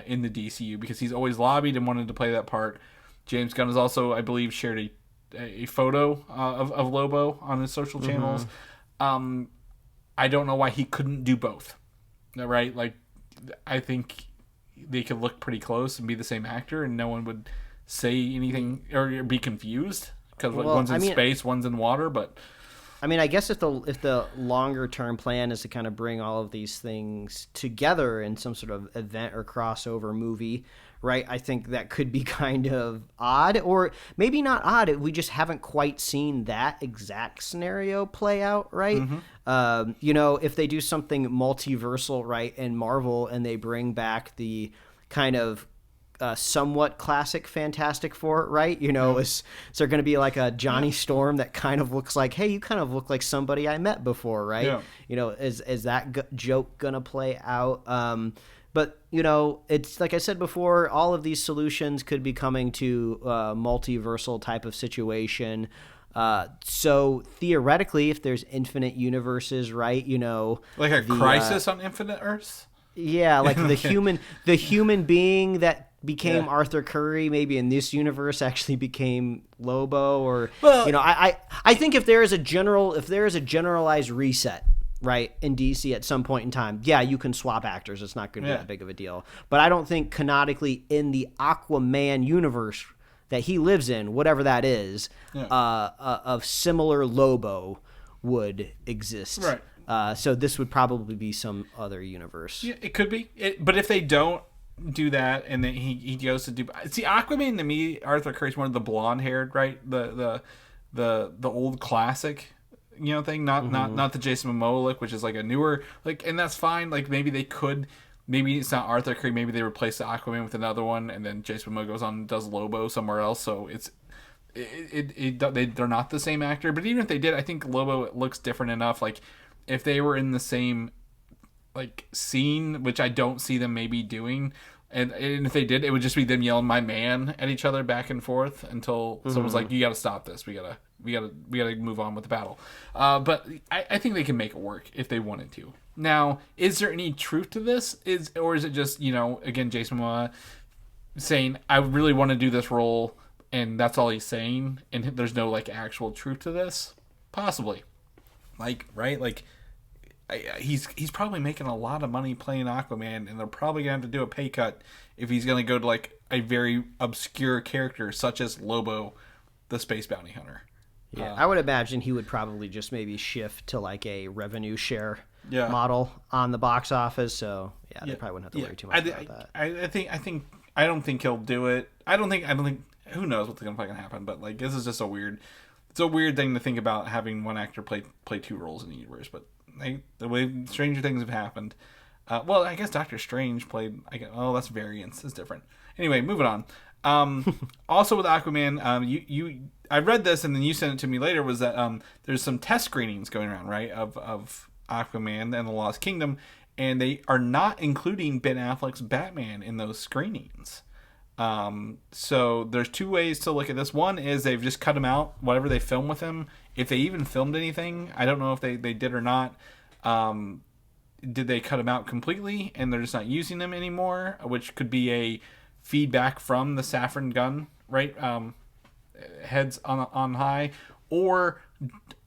In the DCU, because he's always lobbied and wanted to play that part. James Gunn has also, I believe, shared a photo of Lobo on his social channels. I don't know why he couldn't do both. Right? Like, I think they could look pretty close and be the same actor, and no one would say anything or be confused because one's in space, one's in water. But I mean, I guess if the longer term plan is to kind of bring all of these things together in some sort of event or crossover movie, right? I think that could be kind of odd, or maybe not odd. We just haven't quite seen that exact scenario play out, right? If they do something multiversal, right, in Marvel, and they bring back the kind of somewhat classic Fantastic Four, right? Is there going to be like a Johnny Storm that kind of looks like, hey, you kind of look like somebody I met before, right? Is that joke going to play out? But it's like I said before, all of these solutions could be coming to a multiversal type of situation. So theoretically, if there's infinite universes, right? Like a Crisis on Infinite Earths. Yeah, like the human being that became Arthur Curry, maybe in this universe actually became Lobo, or I think if there is a generalized reset, right, in DC at some point in time, you can swap actors. It's not going to be that big of a deal. But I don't think canonically in the Aquaman universe that he lives in, whatever that is, of similar Lobo would exist. Right. So this would probably be some other universe. Yeah, it could be. But if they don't do that, and then he goes to do Aquaman, to me, Arthur Curry's one of the blonde haired, right? The old classic, thing, not the Jason Momoa look, which is like a newer, like, and that's fine. Like, maybe it's not Arthur Curry, maybe they replace the Aquaman with another one, and then Jason Momoa goes on and does Lobo somewhere else. So they're not the same actor. But even if they did, I think Lobo looks different enough. Like, if they were in the same like scene, which I don't see them maybe doing, and if they did, it would just be them yelling "my man" at each other back and forth until someone's like, "You got to stop this. We gotta move on with the battle." But I think they can make it work if they wanted to. Now, is there any truth to this? Or is it just again, Jason Momoa saying, "I really want to do this role," and that's all he's saying, and there's no like actual truth to this? Possibly, right? He's probably making a lot of money playing Aquaman, and they're probably gonna have to do a pay cut if he's gonna go to like a very obscure character such as Lobo, the space bounty hunter. Yeah, I would imagine he would probably just maybe shift to like a revenue share model on the box office. So they probably wouldn't have to worry too much about that. I don't think he'll do it. I don't think. Who knows what's gonna fucking happen? But like, this is just it's a weird thing to think about, having one actor play two roles in the universe. But the way Stranger Things have happened. Well, I guess Doctor Strange played. That's variance is different. Anyway, moving on. Also with Aquaman, I read this and then you sent it to me later. Was that there's some test screenings going around, right? Of Aquaman and the Lost Kingdom, and they are not including Ben Affleck's Batman in those screenings. So there's two ways to look at this. One is they've just cut him out, whatever they film with him. If they even filmed anything, I don't know if they did or not. Did they cut him out completely and they're just not using him anymore, which could be a feedback from the Safran Gunn, right? Heads on high, or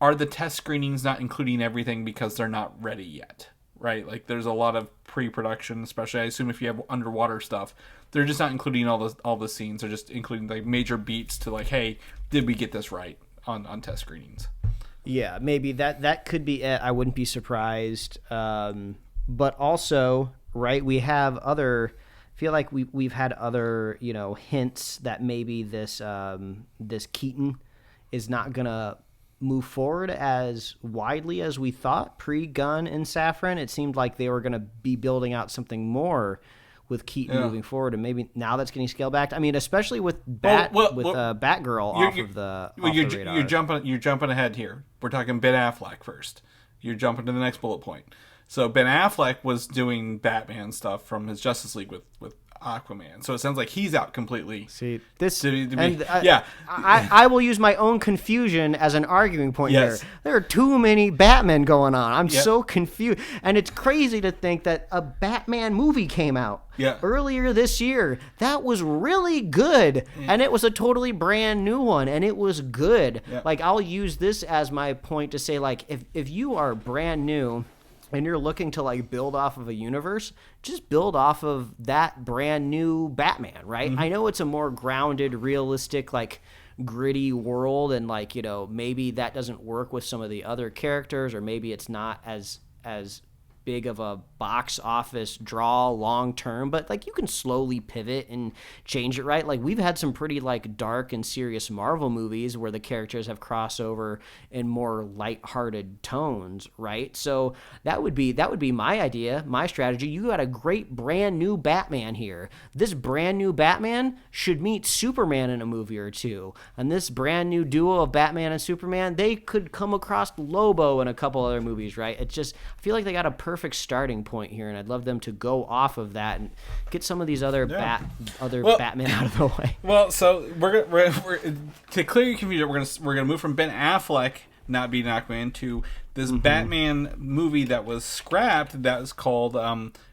are the test screenings not including everything because they're not ready yet, right? Like there's a lot of pre-production, especially I assume if you have underwater stuff, they're just not including all the scenes. They're just including like major beats to like, hey, did we get this right on test screenings? Yeah, maybe that could be it. I wouldn't be surprised. But also, right, we have other. I feel like we've had other hints that maybe this Keaton is not gonna move forward as widely as we thought pre-Gunn and Safran. It seemed like they were gonna be building out something more with Keaton moving forward, and maybe now that's getting scaled back. I mean, especially with Batgirl off of the radar. You're jumping ahead here. We're talking Ben Affleck first. You're jumping to the next bullet point. So Ben Affleck was doing Batman stuff from his Justice League with Aquaman. So it sounds like he's out completely. See, this yeah. I will use my own confusion as an arguing point here. There are too many Batman going on. I'm so confused. And it's crazy to think that a Batman movie came out earlier this year. That was really good. And it was a totally brand new one. And it was good. Yeah. Like, I'll use this as my point to say, like, if you are brand new and you're looking to like build off of a universe, just build off of that brand new Batman, right? Mm-hmm. I know it's a more grounded, realistic, like gritty world, and like, maybe that doesn't work with some of the other characters, or maybe it's not as big of a box office draw long term, but like you can slowly pivot and change it, right? Like we've had some pretty like dark and serious Marvel movies where the characters have crossover in more lighthearted tones, right? So that would be my idea, my strategy. You got a great brand new Batman here. This brand new Batman should meet Superman in a movie or two, and this brand new duo of Batman and Superman, they could come across Lobo in a couple other movies, right? It's just, I feel like they got a perfect starting point here, and I'd love them to go off of that and get some of these other Batman out of the way. Well, so we're to clear your confusion, we're gonna move from Ben Affleck not being Aquaman to this Batman movie that was scrapped. That was called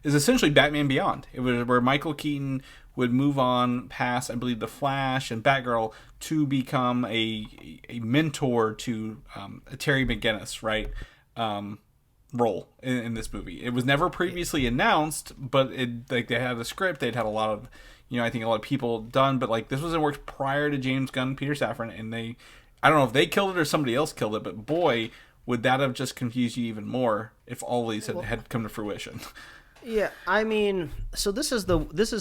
is essentially Batman Beyond. It was where Michael Keaton would move on past, I believe, the Flash and Batgirl to become a mentor to Terry McGinnis, right? Role in this movie. It was never previously announced, but they had a script. They'd had a lot of, I think a lot of people done, but like this was in works prior to James Gunn, Peter Safran, and I don't know if they killed it or somebody else killed it, but boy, would that have just confused you even more if all these had come to fruition. Yeah, I mean, so this is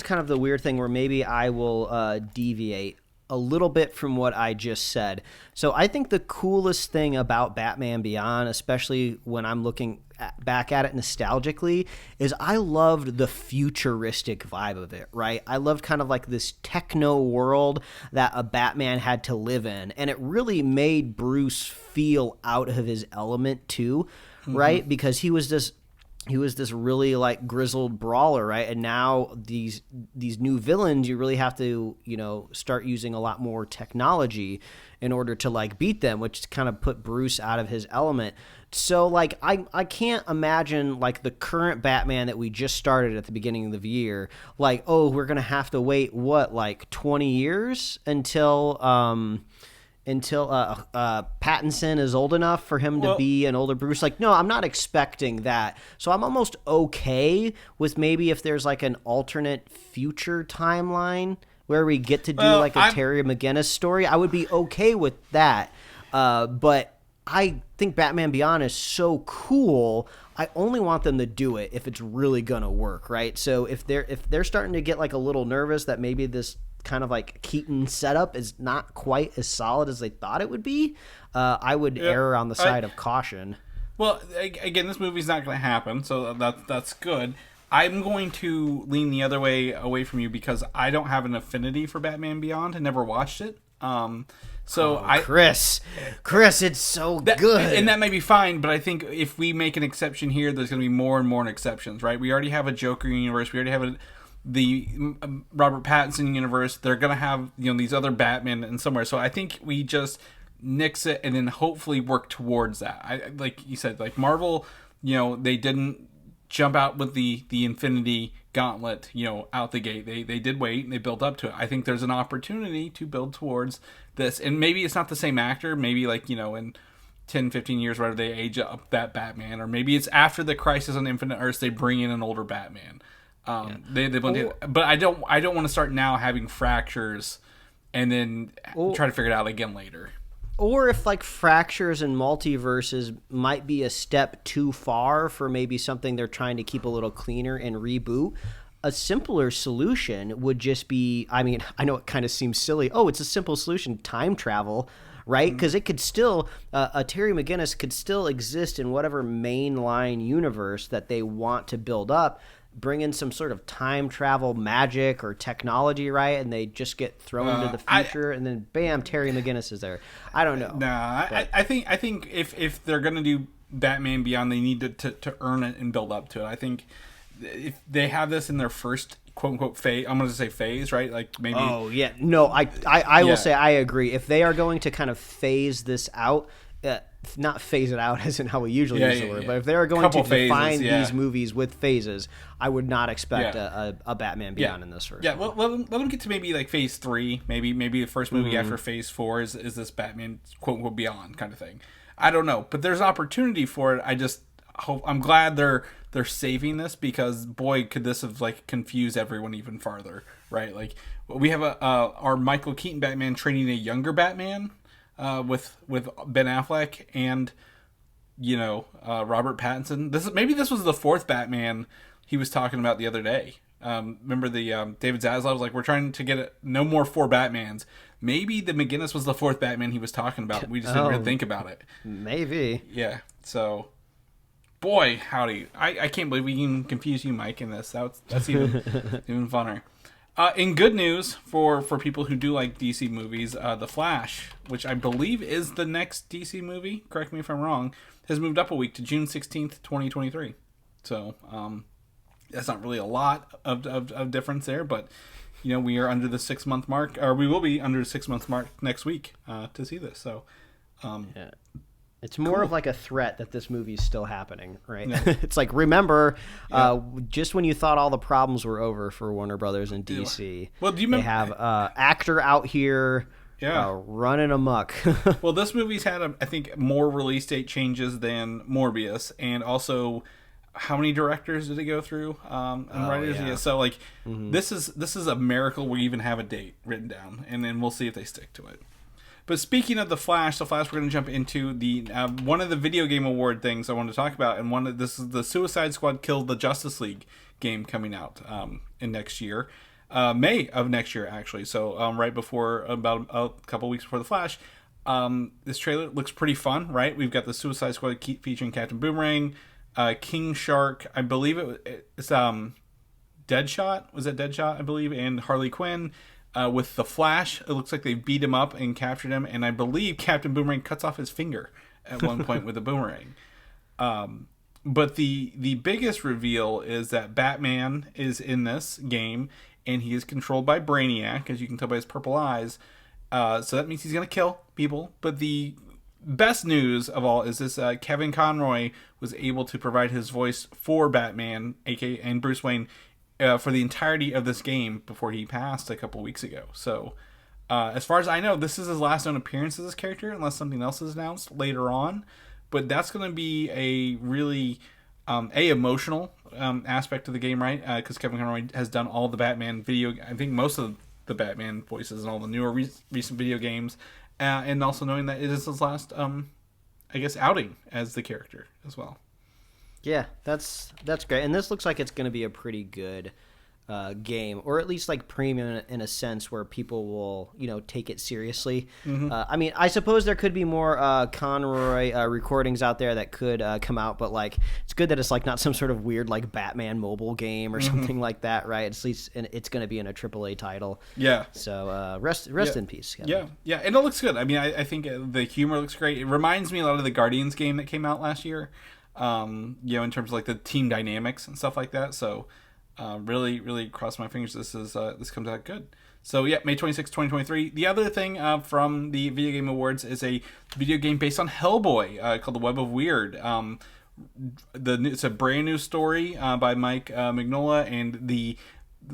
kind of the weird thing where maybe I will deviate a little bit from what I just said. So I think the coolest thing about Batman Beyond, especially when I'm looking back at it nostalgically, is I loved the futuristic vibe of it, right? I loved kind of like this techno world that a Batman had to live in, and it really made Bruce feel out of his element too, right? Because he was this really like grizzled brawler, right? And now these new villains, you really have to, start using a lot more technology in order to like beat them, which kind of put Bruce out of his element. So like I can't imagine like the current Batman that we just started at the beginning of the year, like, oh, we're gonna have to wait like 20 years until Pattinson is old enough for him to be an older Bruce. Like, no, I'm not expecting that. So I'm almost okay with maybe if there's like an alternate future timeline where we get to do Terry McGinnis story, I would be okay with that. But I think Batman Beyond is so cool. I only want them to do it if it's really gonna work, right? So if they're starting to get like a little nervous that maybe this kind of like Keaton setup is not quite as solid as they thought it would be, I would err on the side of caution. Well, again, this movie's not going to happen, so that's good. I'm going to lean the other way away from you because I don't have an affinity for Batman Beyond. I never watched it. Chris, it's so good. And that may be fine, but I think if we make an exception here, there's going to be more and more exceptions, right? We already have a Joker universe. We already have the Robert Pattinson universe. They're going to have these other Batman and somewhere. So I think we just nix it and then hopefully work towards that. Like you said, like Marvel, they didn't jump out with the Infinity Gauntlet, out the gate. They did wait and they built up to it. I think there's an opportunity to build towards this. And maybe it's not the same actor. Maybe in 10, 15 years, whatever, they age up that Batman. Or maybe it's after the Crisis on Infinite Earths, they bring in an older Batman. But I don't want to start now having fractures and then try to figure it out again later. Or if fractures and multiverses might be a step too far for maybe something they're trying to keep a little cleaner and reboot, a simpler solution would just be, I know it kind of seems silly. Oh, it's a simple solution, time travel, right? Because it could still, a Terry McGinnis could still exist in whatever mainline universe that they want to build up. Bring in some sort of time travel magic or technology, right? And they just get thrown into the future, and then bam, Terry McGinnis is there. I don't know. I think if they're gonna do Batman Beyond, they need to earn it and build up to it. I think if they have this in their first quote unquote phase, I'm gonna say phase, right? Like maybe. Oh yeah, no, I will say I agree. If they are going to kind of phase this out. Not phase it out as in how we usually use the word, but if they are going to define these movies with phases, I would not expect a Batman Beyond in this first. Yeah, well, let them get to maybe phase 3, maybe the first movie after phase 4 is this Batman quote unquote Beyond kind of thing. I don't know, but there's opportunity for it. I just hope, I'm glad they're saving this because boy, could this have confused everyone even farther, right? We have our Michael Keaton Batman training a younger Batman. With Ben Affleck and Robert Pattinson. This was the fourth Batman he was talking about the other day. Remember the David Zaslav was like, we're trying to get no more 4 Batmans. Maybe the McGinnis was the fourth Batman he was talking about. We just didn't really think about it. Maybe. Yeah. So, boy, howdy! I can't believe we can confuse you, Mike, in this. That's even even funner. In good news for people who do like DC movies, The Flash, which I believe is the next DC movie, correct me if I'm wrong, has moved up a week to June 16th, 2023. So that's not really a lot of difference there, but we are under the 6-month mark, or we will be under the 6-month mark next week to see this. So yeah. It's more of a threat that this movie's still happening, right? Yeah. It's remember, just when you thought all the problems were over for Warner Brothers and DC, well, do you remember, they have actor out here running amok. Well, this movie's had, I think, more release date changes than Morbius, and also how many directors did it go through and writers? Yeah. So this is a miracle we even have a date written down, and then we'll see if they stick to it. But speaking of The Flash, we're going to jump into the one of the video game award things I wanted to talk about, and this is the Suicide Squad Killed the Justice League game coming out in next year, May of next year actually. So right before, about a couple weeks before The Flash. This trailer looks pretty fun, right? We've got the Suicide Squad featuring Captain Boomerang, King Shark, I believe it's Deadshot. Was it Deadshot? I believe, and Harley Quinn. With the Flash, it looks like they beat him up and captured him, and I believe Captain Boomerang cuts off his finger at one point with a boomerang. But the biggest reveal is that Batman is in this game, and he is controlled by Brainiac, as you can tell by his purple eyes. So that means he's going to kill people. But the best news of all is this: Kevin Conroy was able to provide his voice for Batman, aka and Bruce Wayne, for the entirety of this game before he passed a couple weeks ago. So, as far as I know, this is his last known appearance as this character, unless something else is announced later on. But that's going to be a really emotional aspect of the game, right? Because Kevin Conroy has done all the Batman I think most of the Batman voices in all the newer recent video games, and also knowing that it is his last, outing as the character as well. Yeah, that's great, and this looks like it's going to be a pretty good game, or at least like premium in a sense where people will, take it seriously. I mean, I suppose there could be more Conroy recordings out there that could come out, but like it's good that it's like not some sort of weird like Batman mobile game or something like that, right? At least it's going to be in a AAA title. Yeah. So rest in peace, Kevin. Yeah, and it looks good. I mean, I think the humor looks great. It reminds me a lot of the Guardians game that came out last year. In terms of like the team dynamics and stuff like that. So. Really, really cross my fingers. This comes out good. So yeah, May 26, 2023. The other thing from the Video Game Awards is a video game based on Hellboy called The Web of Wyrd. It's a brand new story by Mike Mignola, and the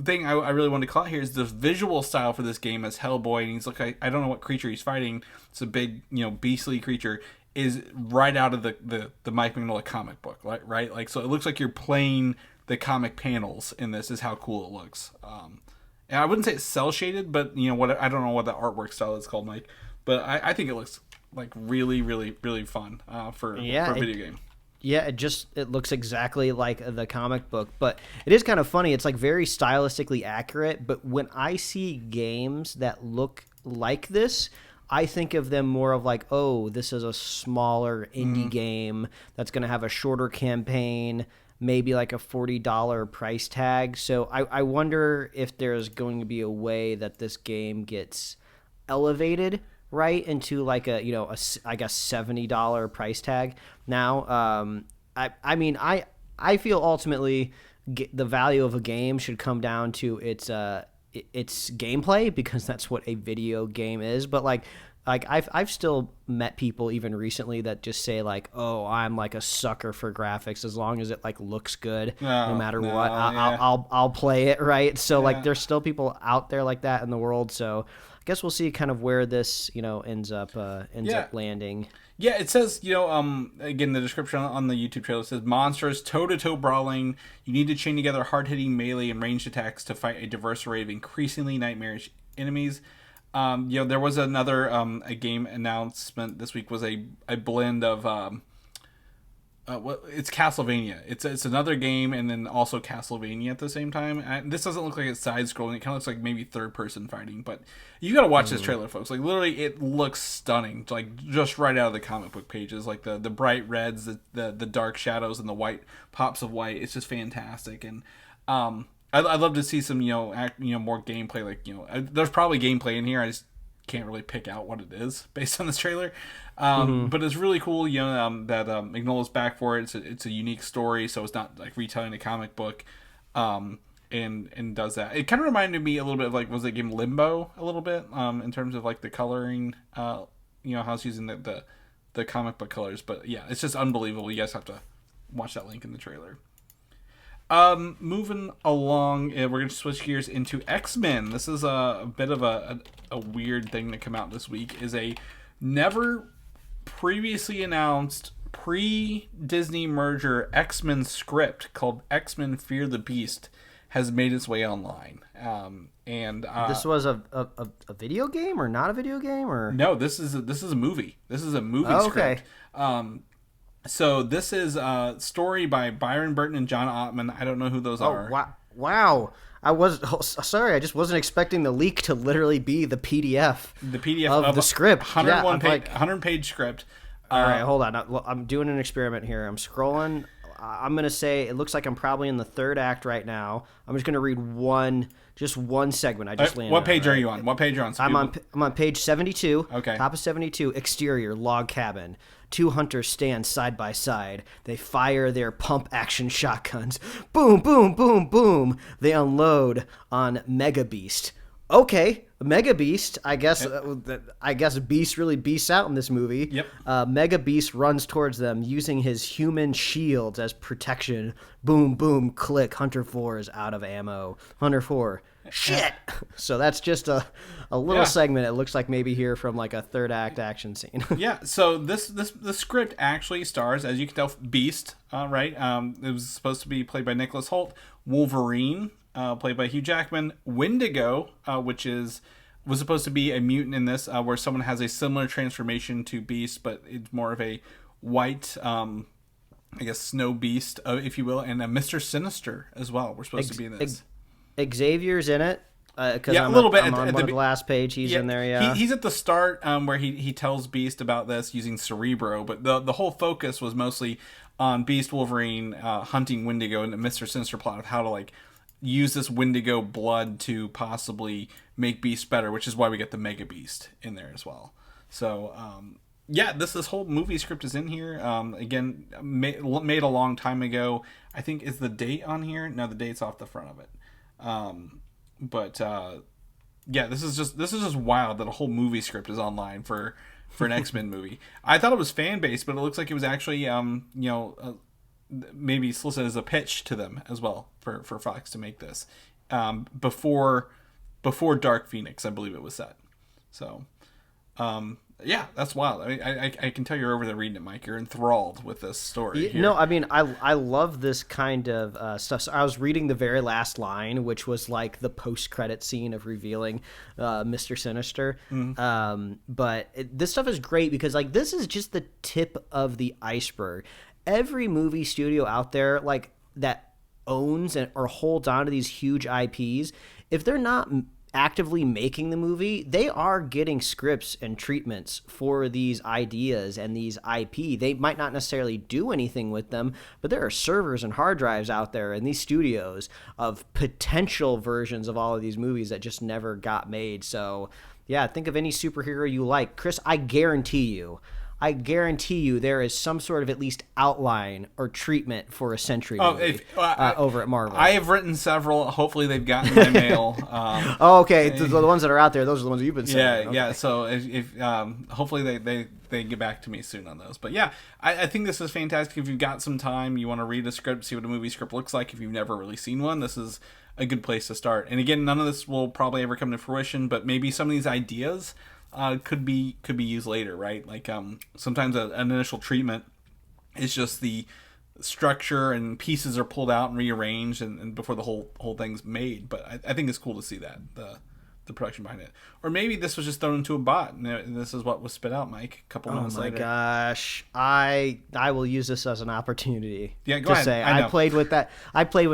thing I really wanted to call out here is the visual style for this game as Hellboy, and he's like I don't know what creature he's fighting. It's a big beastly creature. Is right out of the Mike Mignola comic book, right? Like so, it looks like you're playing the comic panels in this. Is how cool it looks. And I wouldn't say it's cell shaded, but I don't know what the artwork style is called, Mike. But I think it looks like really, really, really fun for a video game. Yeah, it looks exactly like the comic book, but it is kind of funny. It's like very stylistically accurate, but when I see games that look like this, I think of them more of like, oh, this is a smaller indie game that's going to have a shorter campaign, maybe like a $40 price tag. So I wonder if there's going to be a way that this game gets elevated right into like a I guess $70 price tag. Now, I mean, I feel ultimately the value of a game should come down to its gameplay, because that's what a video game is. But like I've still met people even recently that just say like, oh, I'm like a sucker for graphics as long as it like looks good, no matter what. I'll play it, right? So like there's still people out there like that in the world. So I guess we'll see kind of where this ends up landing. Yeah, it says, again, the description on the YouTube trailer says, monstrous, toe-to-toe brawling. You need to chain together hard-hitting melee and ranged attacks to fight a diverse array of increasingly nightmarish enemies. There was another a game announcement this week, was a blend of it's Castlevania. It's another game and then also Castlevania at the same time. This doesn't look like it's side scrolling. It kind of looks like maybe third person fighting. But you got to watch this trailer, folks. Like literally, it looks stunning. Like just right out of the comic book pages. Like the bright reds, the dark shadows, and the white pops of white. It's just fantastic. And I'd love to see some more gameplay. Like there's probably gameplay in here. I just can't really pick out what it is based on this trailer. But it's really cool, that Mignola's back for it. It's a unique story, so it's not like retelling a comic book, and does that. It kind of reminded me a little bit of like, was that game Limbo a little bit, in terms of like the coloring, how it's using the comic book colors. But yeah, it's just unbelievable. You guys have to watch that link in the trailer. Moving along, we're going to switch gears into X-Men. This is a bit of a weird thing to come out this week. Is a never previously announced pre-Disney merger X-Men script called X-Men Fear the Beast has made its way online. This was a video game or not a video game, or no? This is a movie. This is a movie script. Okay. So this is a story by Byron Burton and John Ottman. I don't know who those are. Wow. I just wasn't expecting the leak to literally be the PDF. The PDF of the script. 100 page script. All right, hold on. I'm doing an experiment here. I'm scrolling. I'm going to say it looks like I'm probably in the third act right now. I'm just going to read one segment. I just landed. What page are you on? What page are you on? So I'm on page 72. Okay. Top of 72. Exterior log cabin. Two hunters stand side by side. They fire their pump-action shotguns. Boom, boom, boom, boom. They unload on Mega Beast. Okay, Mega Beast. I guess Beast really beasts out in this movie. Yep. Mega Beast runs towards them using his human shields as protection. Boom, boom, click. Hunter 4 is out of ammo. Hunter 4. Shit. So that's just a little segment. It looks like maybe here from like a third act action scene. Yeah. So the script actually stars, as you can tell, Beast. Right. It was supposed to be played by Nicholas Hoult. Wolverine, played by Hugh Jackman. Wendigo, which was supposed to be a mutant in this, where someone has a similar transformation to Beast, but it's more of a white, I guess, snow beast, if you will, and a Mr. Sinister as well. We're supposed to be in this. Xavier's in it. Because a little bit. I'm on the last page. He's in there, yeah. He's at the start where he tells Beast about this using Cerebro, but the whole focus was mostly on Beast, Wolverine, hunting Wendigo, and the Mr. Sinister plot of how to, like, use this Wendigo blood to possibly make Beast better, which is why we get the Mega Beast in there as well. So, this whole movie script is in here. Again, made a long time ago. I think, is the date on here? No, the date's off the front of it. This is just wild that a whole movie script is online for an X-Men movie. I thought it was fan based, but it looks like it was actually maybe solicited as a pitch to them as well for Fox to make this before Dark Phoenix, I believe it was set. So that's wild. I mean, I can tell you're over there reading it, Mike. You're enthralled with this story. No, I mean, I love this kind of stuff. So I was reading the very last line, which was like the post-credit scene of revealing Mr. Sinister. But this stuff is great because, like, this is just the tip of the iceberg. Every movie studio out there, like, that owns or holds on to these huge IPs, if they're not actively making the movie, they are getting scripts and treatments for these ideas and these IP. They might not necessarily do anything with them, but there are servers and hard drives out there in these studios of potential versions of all of these movies that just never got made. So, yeah, think of any superhero you like. Chris, I guarantee you there is some sort of at least outline or treatment for a Sentry movie over at Marvel. I have written several. Hopefully they've gotten my mail. Okay. The ones that are out there, those are the ones you've been sending. Yeah. So if hopefully they get back to me soon on those. But yeah, I think this is fantastic. If you've got some time, you want to read a script, see what a movie script looks like. If you've never really seen one, this is a good place to start. And again, none of this will probably ever come to fruition, but maybe some of these ideas could be used later, right? Like sometimes an initial treatment is just the structure and pieces are pulled out and rearranged and before the whole thing's made. But I think it's cool to see that the production behind it. Or maybe this was just thrown into a bot and this is what was spit out, Mike, a couple months later. Oh my gosh. I will use this as an opportunity go ahead. Say I played with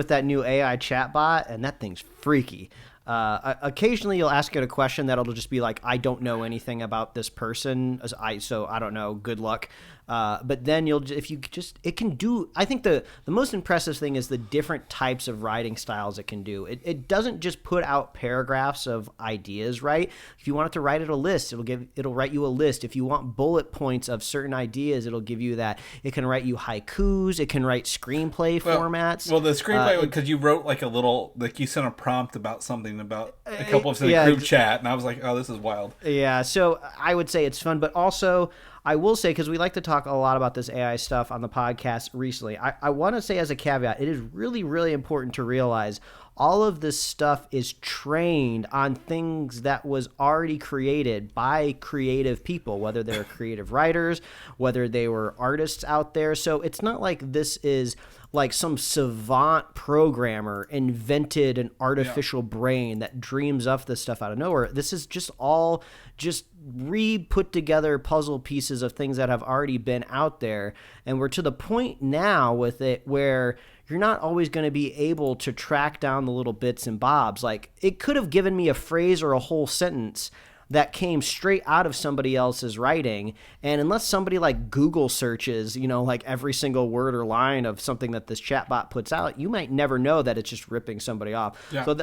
that new AI chat bot and that thing's freaky. Occasionally you'll ask it a question that'll just be like, I don't know anything about this person, so I don't know, good luck. But then it can do, I think the most impressive thing is the different types of writing styles it can do. It doesn't just put out paragraphs of ideas, right? If you want it to write it a list, it'll write you a list. If you want bullet points of certain ideas, it'll give you that. It can write you haikus. It can write screenplay formats. Well, the screenplay, because you wrote like a little, like you sent a prompt about something about a couple of in a group chat, and I was like, oh, this is wild. Yeah, so I would say it's fun, but also I will say, because we like to talk a lot about this AI stuff on the podcast recently, I want to say as a caveat, it is really, really important to realize all of this stuff is trained on things that was already created by creative people, whether they're creative writers, whether they were artists out there. So it's not like this is like some savant programmer invented an artificial brain that dreams up this stuff out of nowhere. This is just all just re-put together puzzle pieces of things that have already been out there. And we're to the point now with it where you're not always going to be able to track down the little bits and bobs. Like, it could have given me a phrase or a whole sentence that came straight out of somebody else's writing. And unless somebody like Google searches, like every single word or line of something that this chatbot puts out, you might never know that it's just ripping somebody off. Yeah. So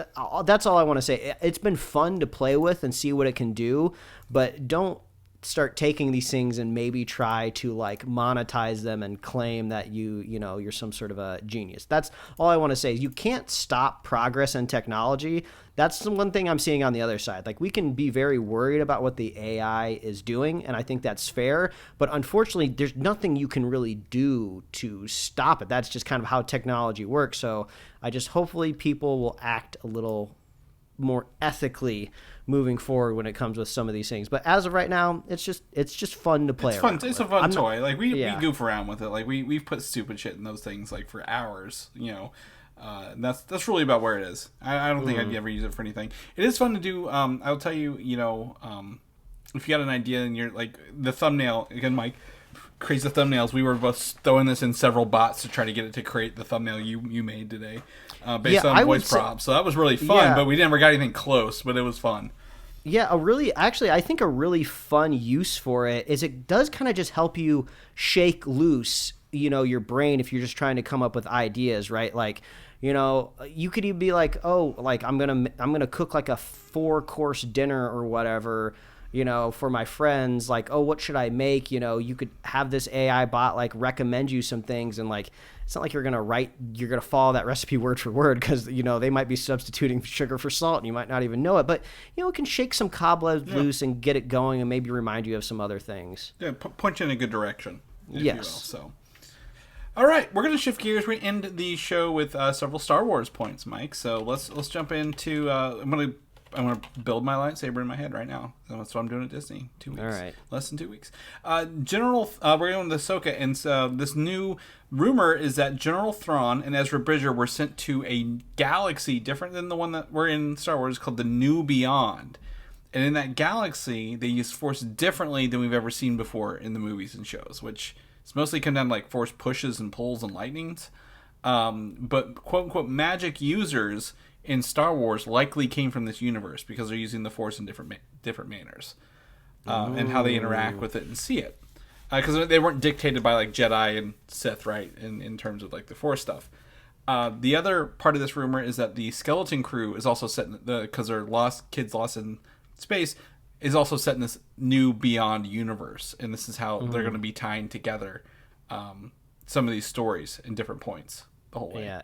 that's all I want to say. It's been fun to play with and see what it can do, but don't start taking these things and maybe try to like monetize them and claim that you're some sort of a genius. That's all I want to say. You can't stop progress and technology. That's the one thing I'm seeing on the other side. Like, we can be very worried about what the AI is doing, and I think that's fair. But unfortunately, there's nothing you can really do to stop it. That's just kind of how technology works. So I just hopefully people will act a little more ethically moving forward when it comes with some of these things. But as of right now, it's just fun to play. It's fun. It's a fun toy. Like we goof around with it. Like we've put stupid shit in those things like for hours. And that's really about where it is. I don't think I'd ever use it for anything. It is fun to do. I'll tell you. If you got an idea and you're like the thumbnail again, Mike creates the thumbnails. We were both throwing this in several bots to try to get it to create the thumbnail you made today. based on voice props. So that was really fun, but we never got anything close, but it was fun. Yeah, I think a really fun use for it is it does kind of just help you shake loose, your brain if you're just trying to come up with ideas, right? Like, you could even be like, oh, like I'm gonna cook like a 4-course dinner or whatever, for my friends. Like, oh, what should I make? You could have this AI bot like recommend you some things, and like it's not like you're gonna follow that recipe word for word, because they might be substituting sugar for salt and you might not even know it. But it can shake some cobwebs loose and get it going, and maybe remind you of some other things. Yeah, point you in a good direction. Yes. So. All right, we're going to shift gears. We end the show with several Star Wars points, Mike. So let's jump into. I'm gonna build my lightsaber in my head right now. That's what I'm doing at Disney. 2 weeks. All right. Less than 2 weeks. We're going to Ahsoka, and this new rumor is that General Thrawn and Ezra Bridger were sent to a galaxy different than the one that we're in Star Wars, called the New Beyond. And in that galaxy, they use Force differently than we've ever seen before in the movies and shows, which it's mostly come down to like Force pushes and pulls and lightnings. But quote-unquote magic users in Star Wars likely came from this universe because they're using the Force in different manners. And how they interact with it and see it. Because they weren't dictated by like Jedi and Sith, right, in terms of like the Force stuff. The other part of this rumor is that the skeleton crew is also set in because they're kids lost in space, is also set in this new Beyond universe, and this is how they're going to be tying together some of these stories in different points the whole way. Yeah,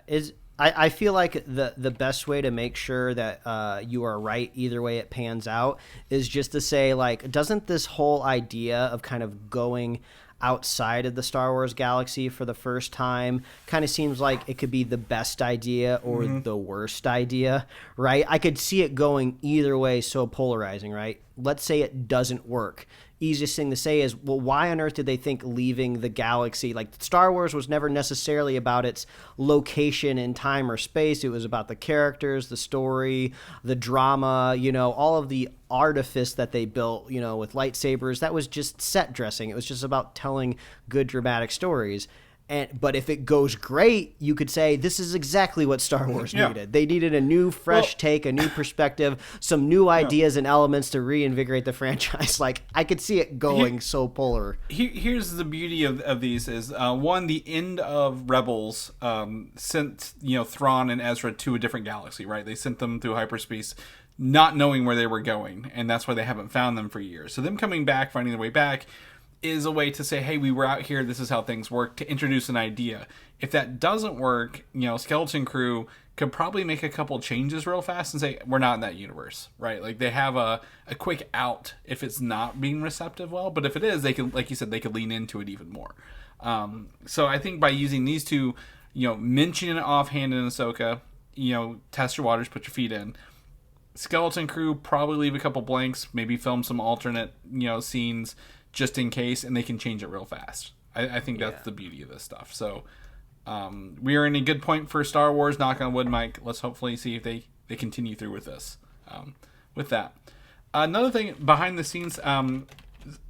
I feel like the best way to make sure that you are right either way it pans out is just to say, like, doesn't this whole idea of kind of going outside of the Star Wars galaxy for the first time kind of seems like it could be the best idea or the worst idea, right? I could see it going either way, so polarizing, right? Let's say it doesn't work. Easiest thing to say is, well, why on earth did they think leaving the galaxy? Like, Star Wars was never necessarily about its location in time or space. It was about the characters, the story, the drama, all of the artifice that they built, with lightsabers. That was just set dressing. It was just about telling good dramatic stories. But if it goes great, you could say this is exactly what Star Wars needed. They needed a new, fresh take, a new perspective, some new ideas and elements to reinvigorate the franchise. Like, I could see it going so polar. Here's the beauty of these is, one, the end of Rebels sent Thrawn and Ezra to a different galaxy, right? They sent them through hyperspace, not knowing where they were going, and that's why they haven't found them for years. So them coming back, finding their way back, is a way to say, hey, we were out here, this is how things work, to introduce an idea. If that doesn't work, Skeleton Crew could probably make a couple changes real fast and say, we're not in that universe, right? Like, they have a quick out if it's not being receptive well, but if it is, they can, like you said, they could lean into it even more. So I think by using these two, mentioning it offhand in Ahsoka, test your waters, put your feet in. Skeleton Crew, probably leave a couple blanks, maybe film some alternate, scenes, just in case, and they can change it real fast. I think that's the beauty of this stuff. So we are in a good point for Star Wars, knock on wood, Mike. Let's hopefully see if they continue through with this. With that, another thing behind the scenes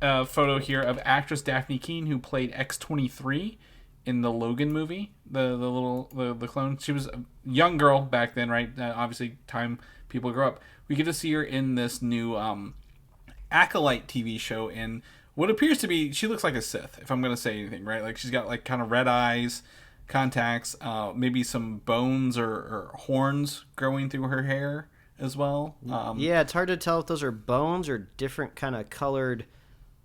photo here of actress Daphne Keane, who played X-23 in the Logan movie, the clone. She was a young girl back then, right? Obviously, time people grow up. We get to see her in this new Acolyte TV show in what appears to be, she looks like a Sith, if I'm going to say anything, right? Like, she's got like kind of red eyes, contacts, maybe some bones or horns growing through her hair as well. Yeah, it's hard to tell if those are bones or different kind of colored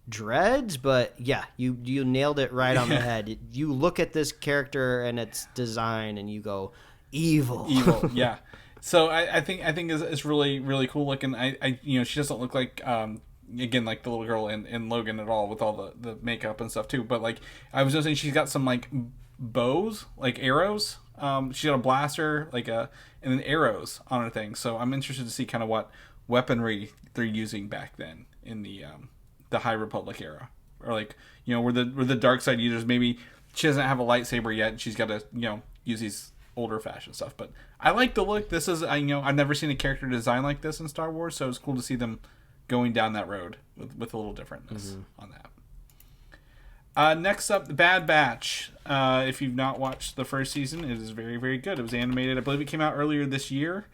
dreads, but yeah, you nailed it right on the head. You look at this character and its design and you go, evil. Yeah. So I think it's really, really cool looking. She doesn't look like again, like the little girl in Logan at all, with all the makeup and stuff too. But like, I was just saying, she's got some like bows, like arrows. She's got a blaster, and then arrows on her thing. So I'm interested to see kind of what weaponry they're using back then in the High Republic era, or like, where the dark side users, maybe she doesn't have a lightsaber yet, and she's got to use these older fashioned stuff. But I like the look. This is I've never seen a character design like this in Star Wars, so it's cool to see them going down that road with a little differentness on that. Next up, The Bad Batch. If you've not watched the first season, it is very, very good. It was animated. I believe it came out earlier this year.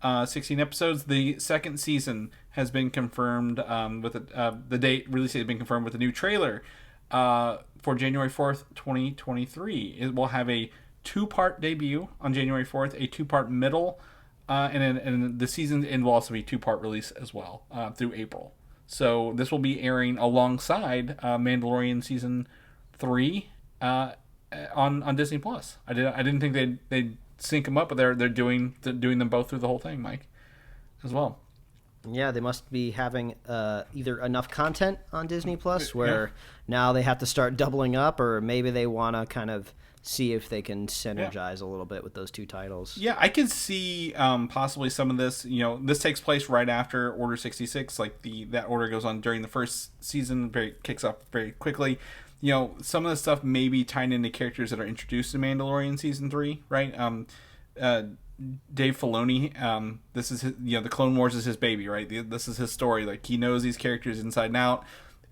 16 episodes. The second season has been confirmed with the date release has been confirmed with a new trailer for January 4th, 2023. It will have a 2-part debut on January 4th, a 2-part middle, and the season end will also be 2-part release as well through April. So this will be airing alongside Mandalorian season 3 on Disney Plus. I didn't think they'd sync them up, but they're doing them both through the whole thing, Mike, as well. Yeah, they must be having either enough content on Disney Plus where now they have to start doubling up, or maybe they want to kind of see if they can synergize a little bit with those two titles. Yeah, I could see possibly some of this. This takes place right after Order 66. Like that order goes on during the first season, kicks off very quickly. Some of the stuff may be tied into characters that are introduced in Mandalorian season 3, right? Dave Filoni, this is his, the Clone Wars is his baby, right? This is his story. Like, he knows these characters inside and out.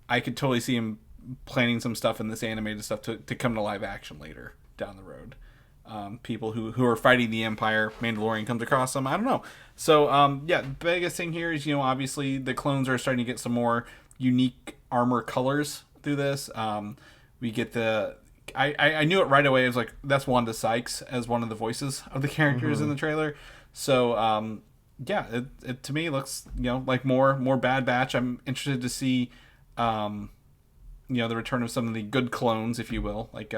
I could totally see him planning some stuff in this animated stuff to come to live action later down the road. People who are fighting the Empire, Mandalorian comes across them. I don't know. So, the biggest thing here is, obviously the clones are starting to get some more unique armor colors through this. We get I knew it right away. It was like, that's Wanda Sykes as one of the voices of the characters in the trailer. So, it to me looks, like more Bad Batch. I'm interested to see, the return of some of the good clones, if you will, like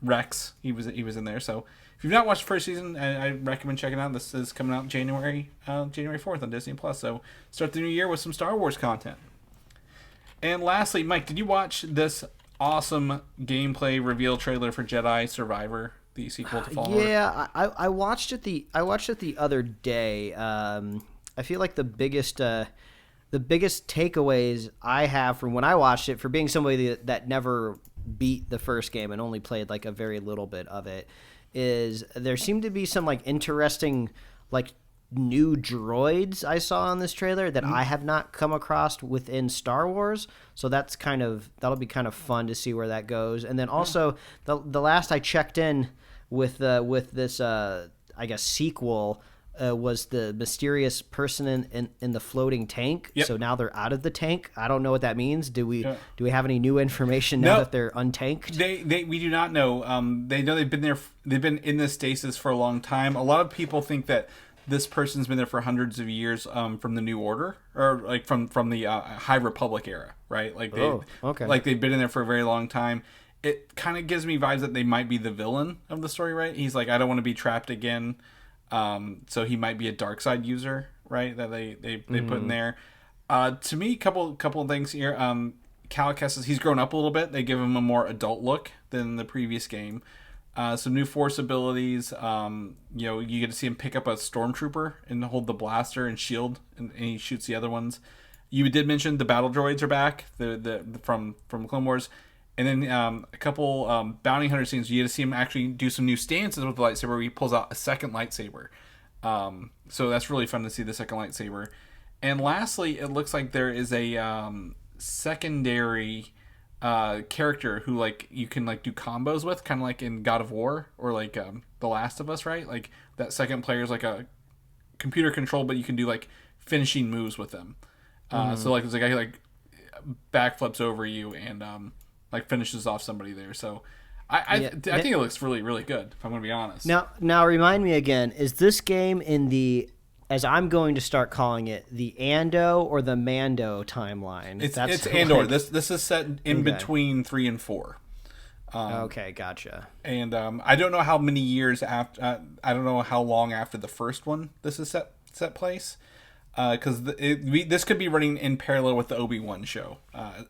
Rex. He was in there. So if you've not watched the first season, I recommend checking it out. This is coming out January 4th on Disney Plus. So start the new year with some Star Wars content. And lastly, Mike, did you watch this awesome gameplay reveal trailer for Jedi Survivor, the sequel to Fallen Order? Yeah, I watched it the other day. I feel like the biggest takeaways I have from when I watched it, for being somebody that never beat the first game and only played like a very little bit of it, is there seemed to be some like interesting like new droids I saw in this trailer that I have not come across within Star Wars. So that'll be kind of fun to see where that goes. And then also the last I checked in with this I guess sequel was the mysterious person in the floating tank. Yep. So now they're out of the tank. I don't know what that means. Do we have any new information now that they're untanked? We do not know. They know they've been there. They've been in the stasis for a long time. A lot of people think that this person's been there for hundreds of years from the New Order, or like from the High Republic era, right? Like they've been in there for a very long time. It kind of gives me vibes that they might be the villain of the story, right? He's like, I don't want to be trapped again. So he might be a dark side user, right? That they put in there. To me, couple of things here. Cal Kestis, he's grown up a little bit. They give him a more adult look than the previous game. Some new Force abilities. You get to see him pick up a stormtrooper and hold the blaster and shield, and he shoots the other ones. You did mention the battle droids are back, the from Clone Wars, and then a couple bounty hunter scenes. You get to see him actually do some new stances with the lightsaber, where he pulls out a second lightsaber. So that's really fun to see the second lightsaber. And lastly, it looks like there is a secondary character who like you can like do combos with, kind of like in God of War or like The Last of Us, right? Like that second player is like a computer control, but you can do like finishing moves with them. So like there's a guy who like backflips over you and like finishes off somebody there. So I think it looks really, really good, if I'm going to be honest. Now remind me again, is this game in the, as I'm going to start calling it, the Ando or the Mando timeline? It's Andor. This is set in between 3 and 4. Okay, gotcha. And I don't know how many years after. I don't know how long after the first one this is set place. Because this could be running in parallel with the Obi-Wan show.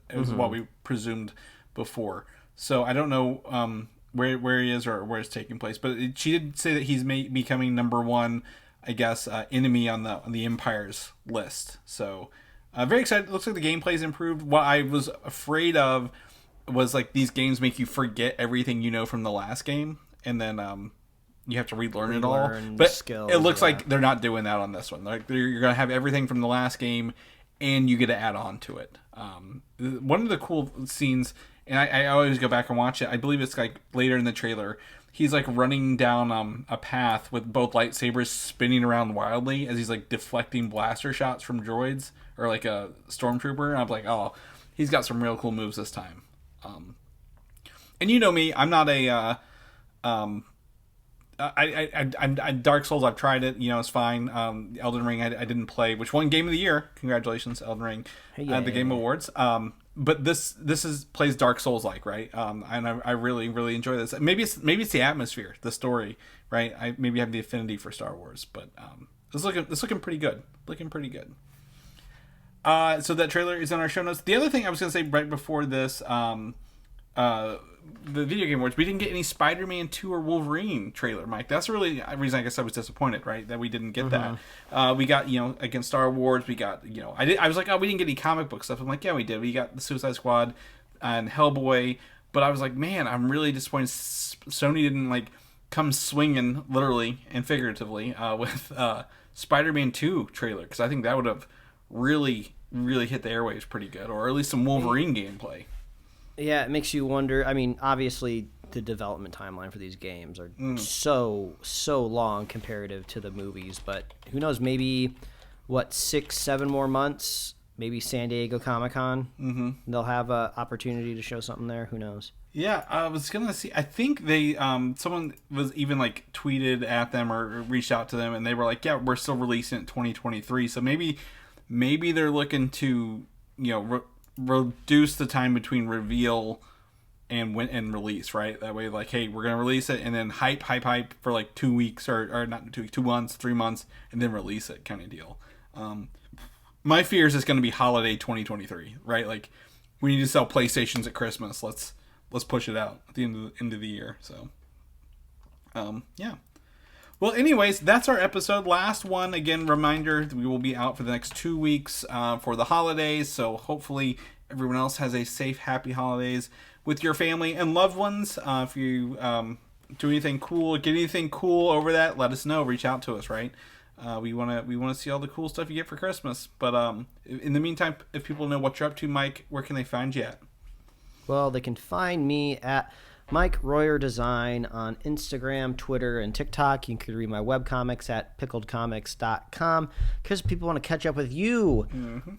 It was what we presumed before. So I don't know where he is or where it's taking place. But she did say that he's becoming number 1, I guess, enemy on the Empire's list. So very excited. It looks like the gameplay's improved. What I was afraid of was like these games make you forget everything you know from the last game, and then you have to relearn it all. But skills, it looks like they're not doing that on this one. Like you're gonna have everything from the last game, and you get to add on to it. One of the cool scenes, and I always go back and watch it, I believe it's like later in the trailer, he's like running down a path with both lightsabers spinning around wildly as he's like deflecting blaster shots from droids or like a stormtrooper. And I'm like, oh, he's got some real cool moves this time. And you know me, I'm not a I Dark Souls, I've tried it, it's fine. Elden Ring I didn't play, which won Game of the Year. Congratulations, Elden Ring, at the Game Awards. But this plays Dark Souls like, right? And I really, really enjoy this. Maybe it's the atmosphere, the story, right? I maybe have the affinity for Star Wars, but it's looking pretty good. So that trailer is in our show notes. The other thing I was going to say right before this, the video game awards, we didn't get any Spider-Man 2 or Wolverine trailer, Mike. That's really the reason I guess I was disappointed, right, that we didn't get that. We got, against Star Wars, we got, I was like, oh, we didn't get any comic book stuff. I'm like, yeah, we did. We got the Suicide Squad and Hellboy, but I was like, man, I'm really disappointed Sony didn't, like, come swinging, literally and figuratively, with Spider-Man 2 trailer, because I think that would have really, really hit the airwaves pretty good, or at least some Wolverine gameplay. Yeah, it makes you wonder. I mean, obviously, the development timeline for these games are so long comparative to the movies, but who knows, maybe, 6-7 more months, maybe San Diego Comic-Con, they'll have an opportunity to show something there, who knows. Yeah, I was going to see, I think they, someone was even, like, tweeted at them or reached out to them, and they were like, yeah, we're still releasing it 2023, so maybe they're looking to, reduce the time between reveal and release, right? That way, like, hey, we're gonna release it and then hype for like 2 weeks or not 2 weeks, 2 months, 3 months, and then release it, kind of deal. My fear is it's gonna be holiday 2023, right? Like, we need to sell PlayStations at Christmas. Let's push it out at the end of the year. So, yeah. Well, anyways, that's our episode. Last one. Again, reminder, we will be out for the next 2 weeks for the holidays. So hopefully everyone else has a safe, happy holidays with your family and loved ones. If you do anything cool, get anything cool over that, let us know. Reach out to us, right? We want to see all the cool stuff you get for Christmas. But in the meantime, if people know what you're up to, Mike, where can they find you at? Well, they can find me at Mike Royer Design on Instagram, Twitter, and TikTok. You can read my webcomics at pickledcomics.com. Because people want to catch up with you,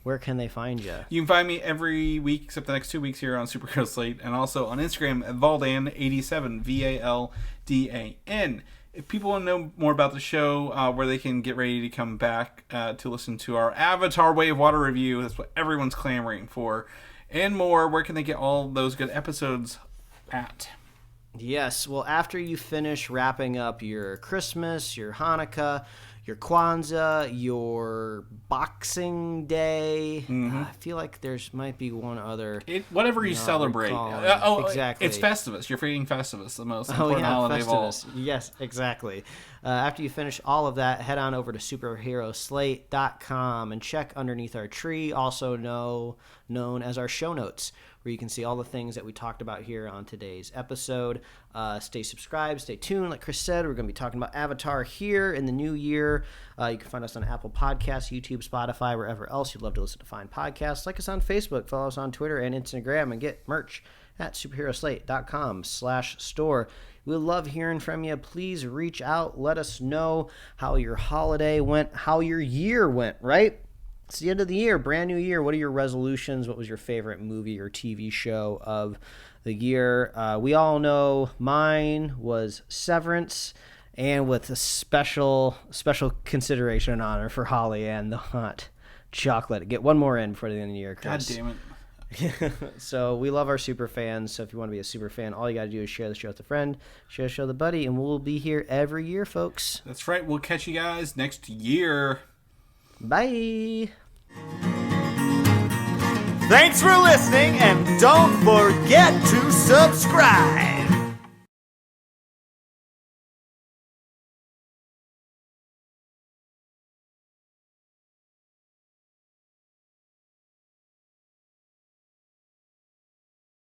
where can they find you? You can find me every week, except the next 2 weeks here on Superhero Slate, and also on Instagram at Valdan87, VALDAN. If people want to know more about the show, where they can get ready to come back to listen to our Avatar Way of Water review, that's what everyone's clamoring for, and more, where can they get all those good episodes at? Yes, well, after you finish wrapping up your Christmas, your Hanukkah, your Kwanzaa, your Boxing Day, I feel like there's might be one other. Whatever you celebrate. Exactly. It's Festivus. You're forgetting Festivus, the most important holiday of all. Yes, exactly. After you finish all of that, head on over to superheroslate.com and check underneath our tree, also known as our show notes, where you can see all the things that we talked about here on today's episode. Stay subscribed, stay tuned. Like Chris said, we're going to be talking about Avatar here in the new year. You can find us on Apple Podcasts, YouTube, Spotify, wherever else you'd love to listen to fine podcasts. Like us on Facebook, follow us on Twitter and Instagram, and get merch at superheroslate.com/store. We love hearing from you. Please reach out. Let us know how your holiday went, how your year went, right? It's the end of the year, brand new year. What are your resolutions? What was your favorite movie or TV show of the year? We all know mine was Severance, and with a special consideration and honor for Holly and the hot chocolate. Get one more in before the end of the year, Chris. God damn it. So we love our super fans. So if you want to be a super fan, all you got to do is share the show with a friend, share the show with a buddy, and we'll be here every year, folks. That's right. We'll catch you guys next year. Bye. Thanks for listening, and don't forget to subscribe.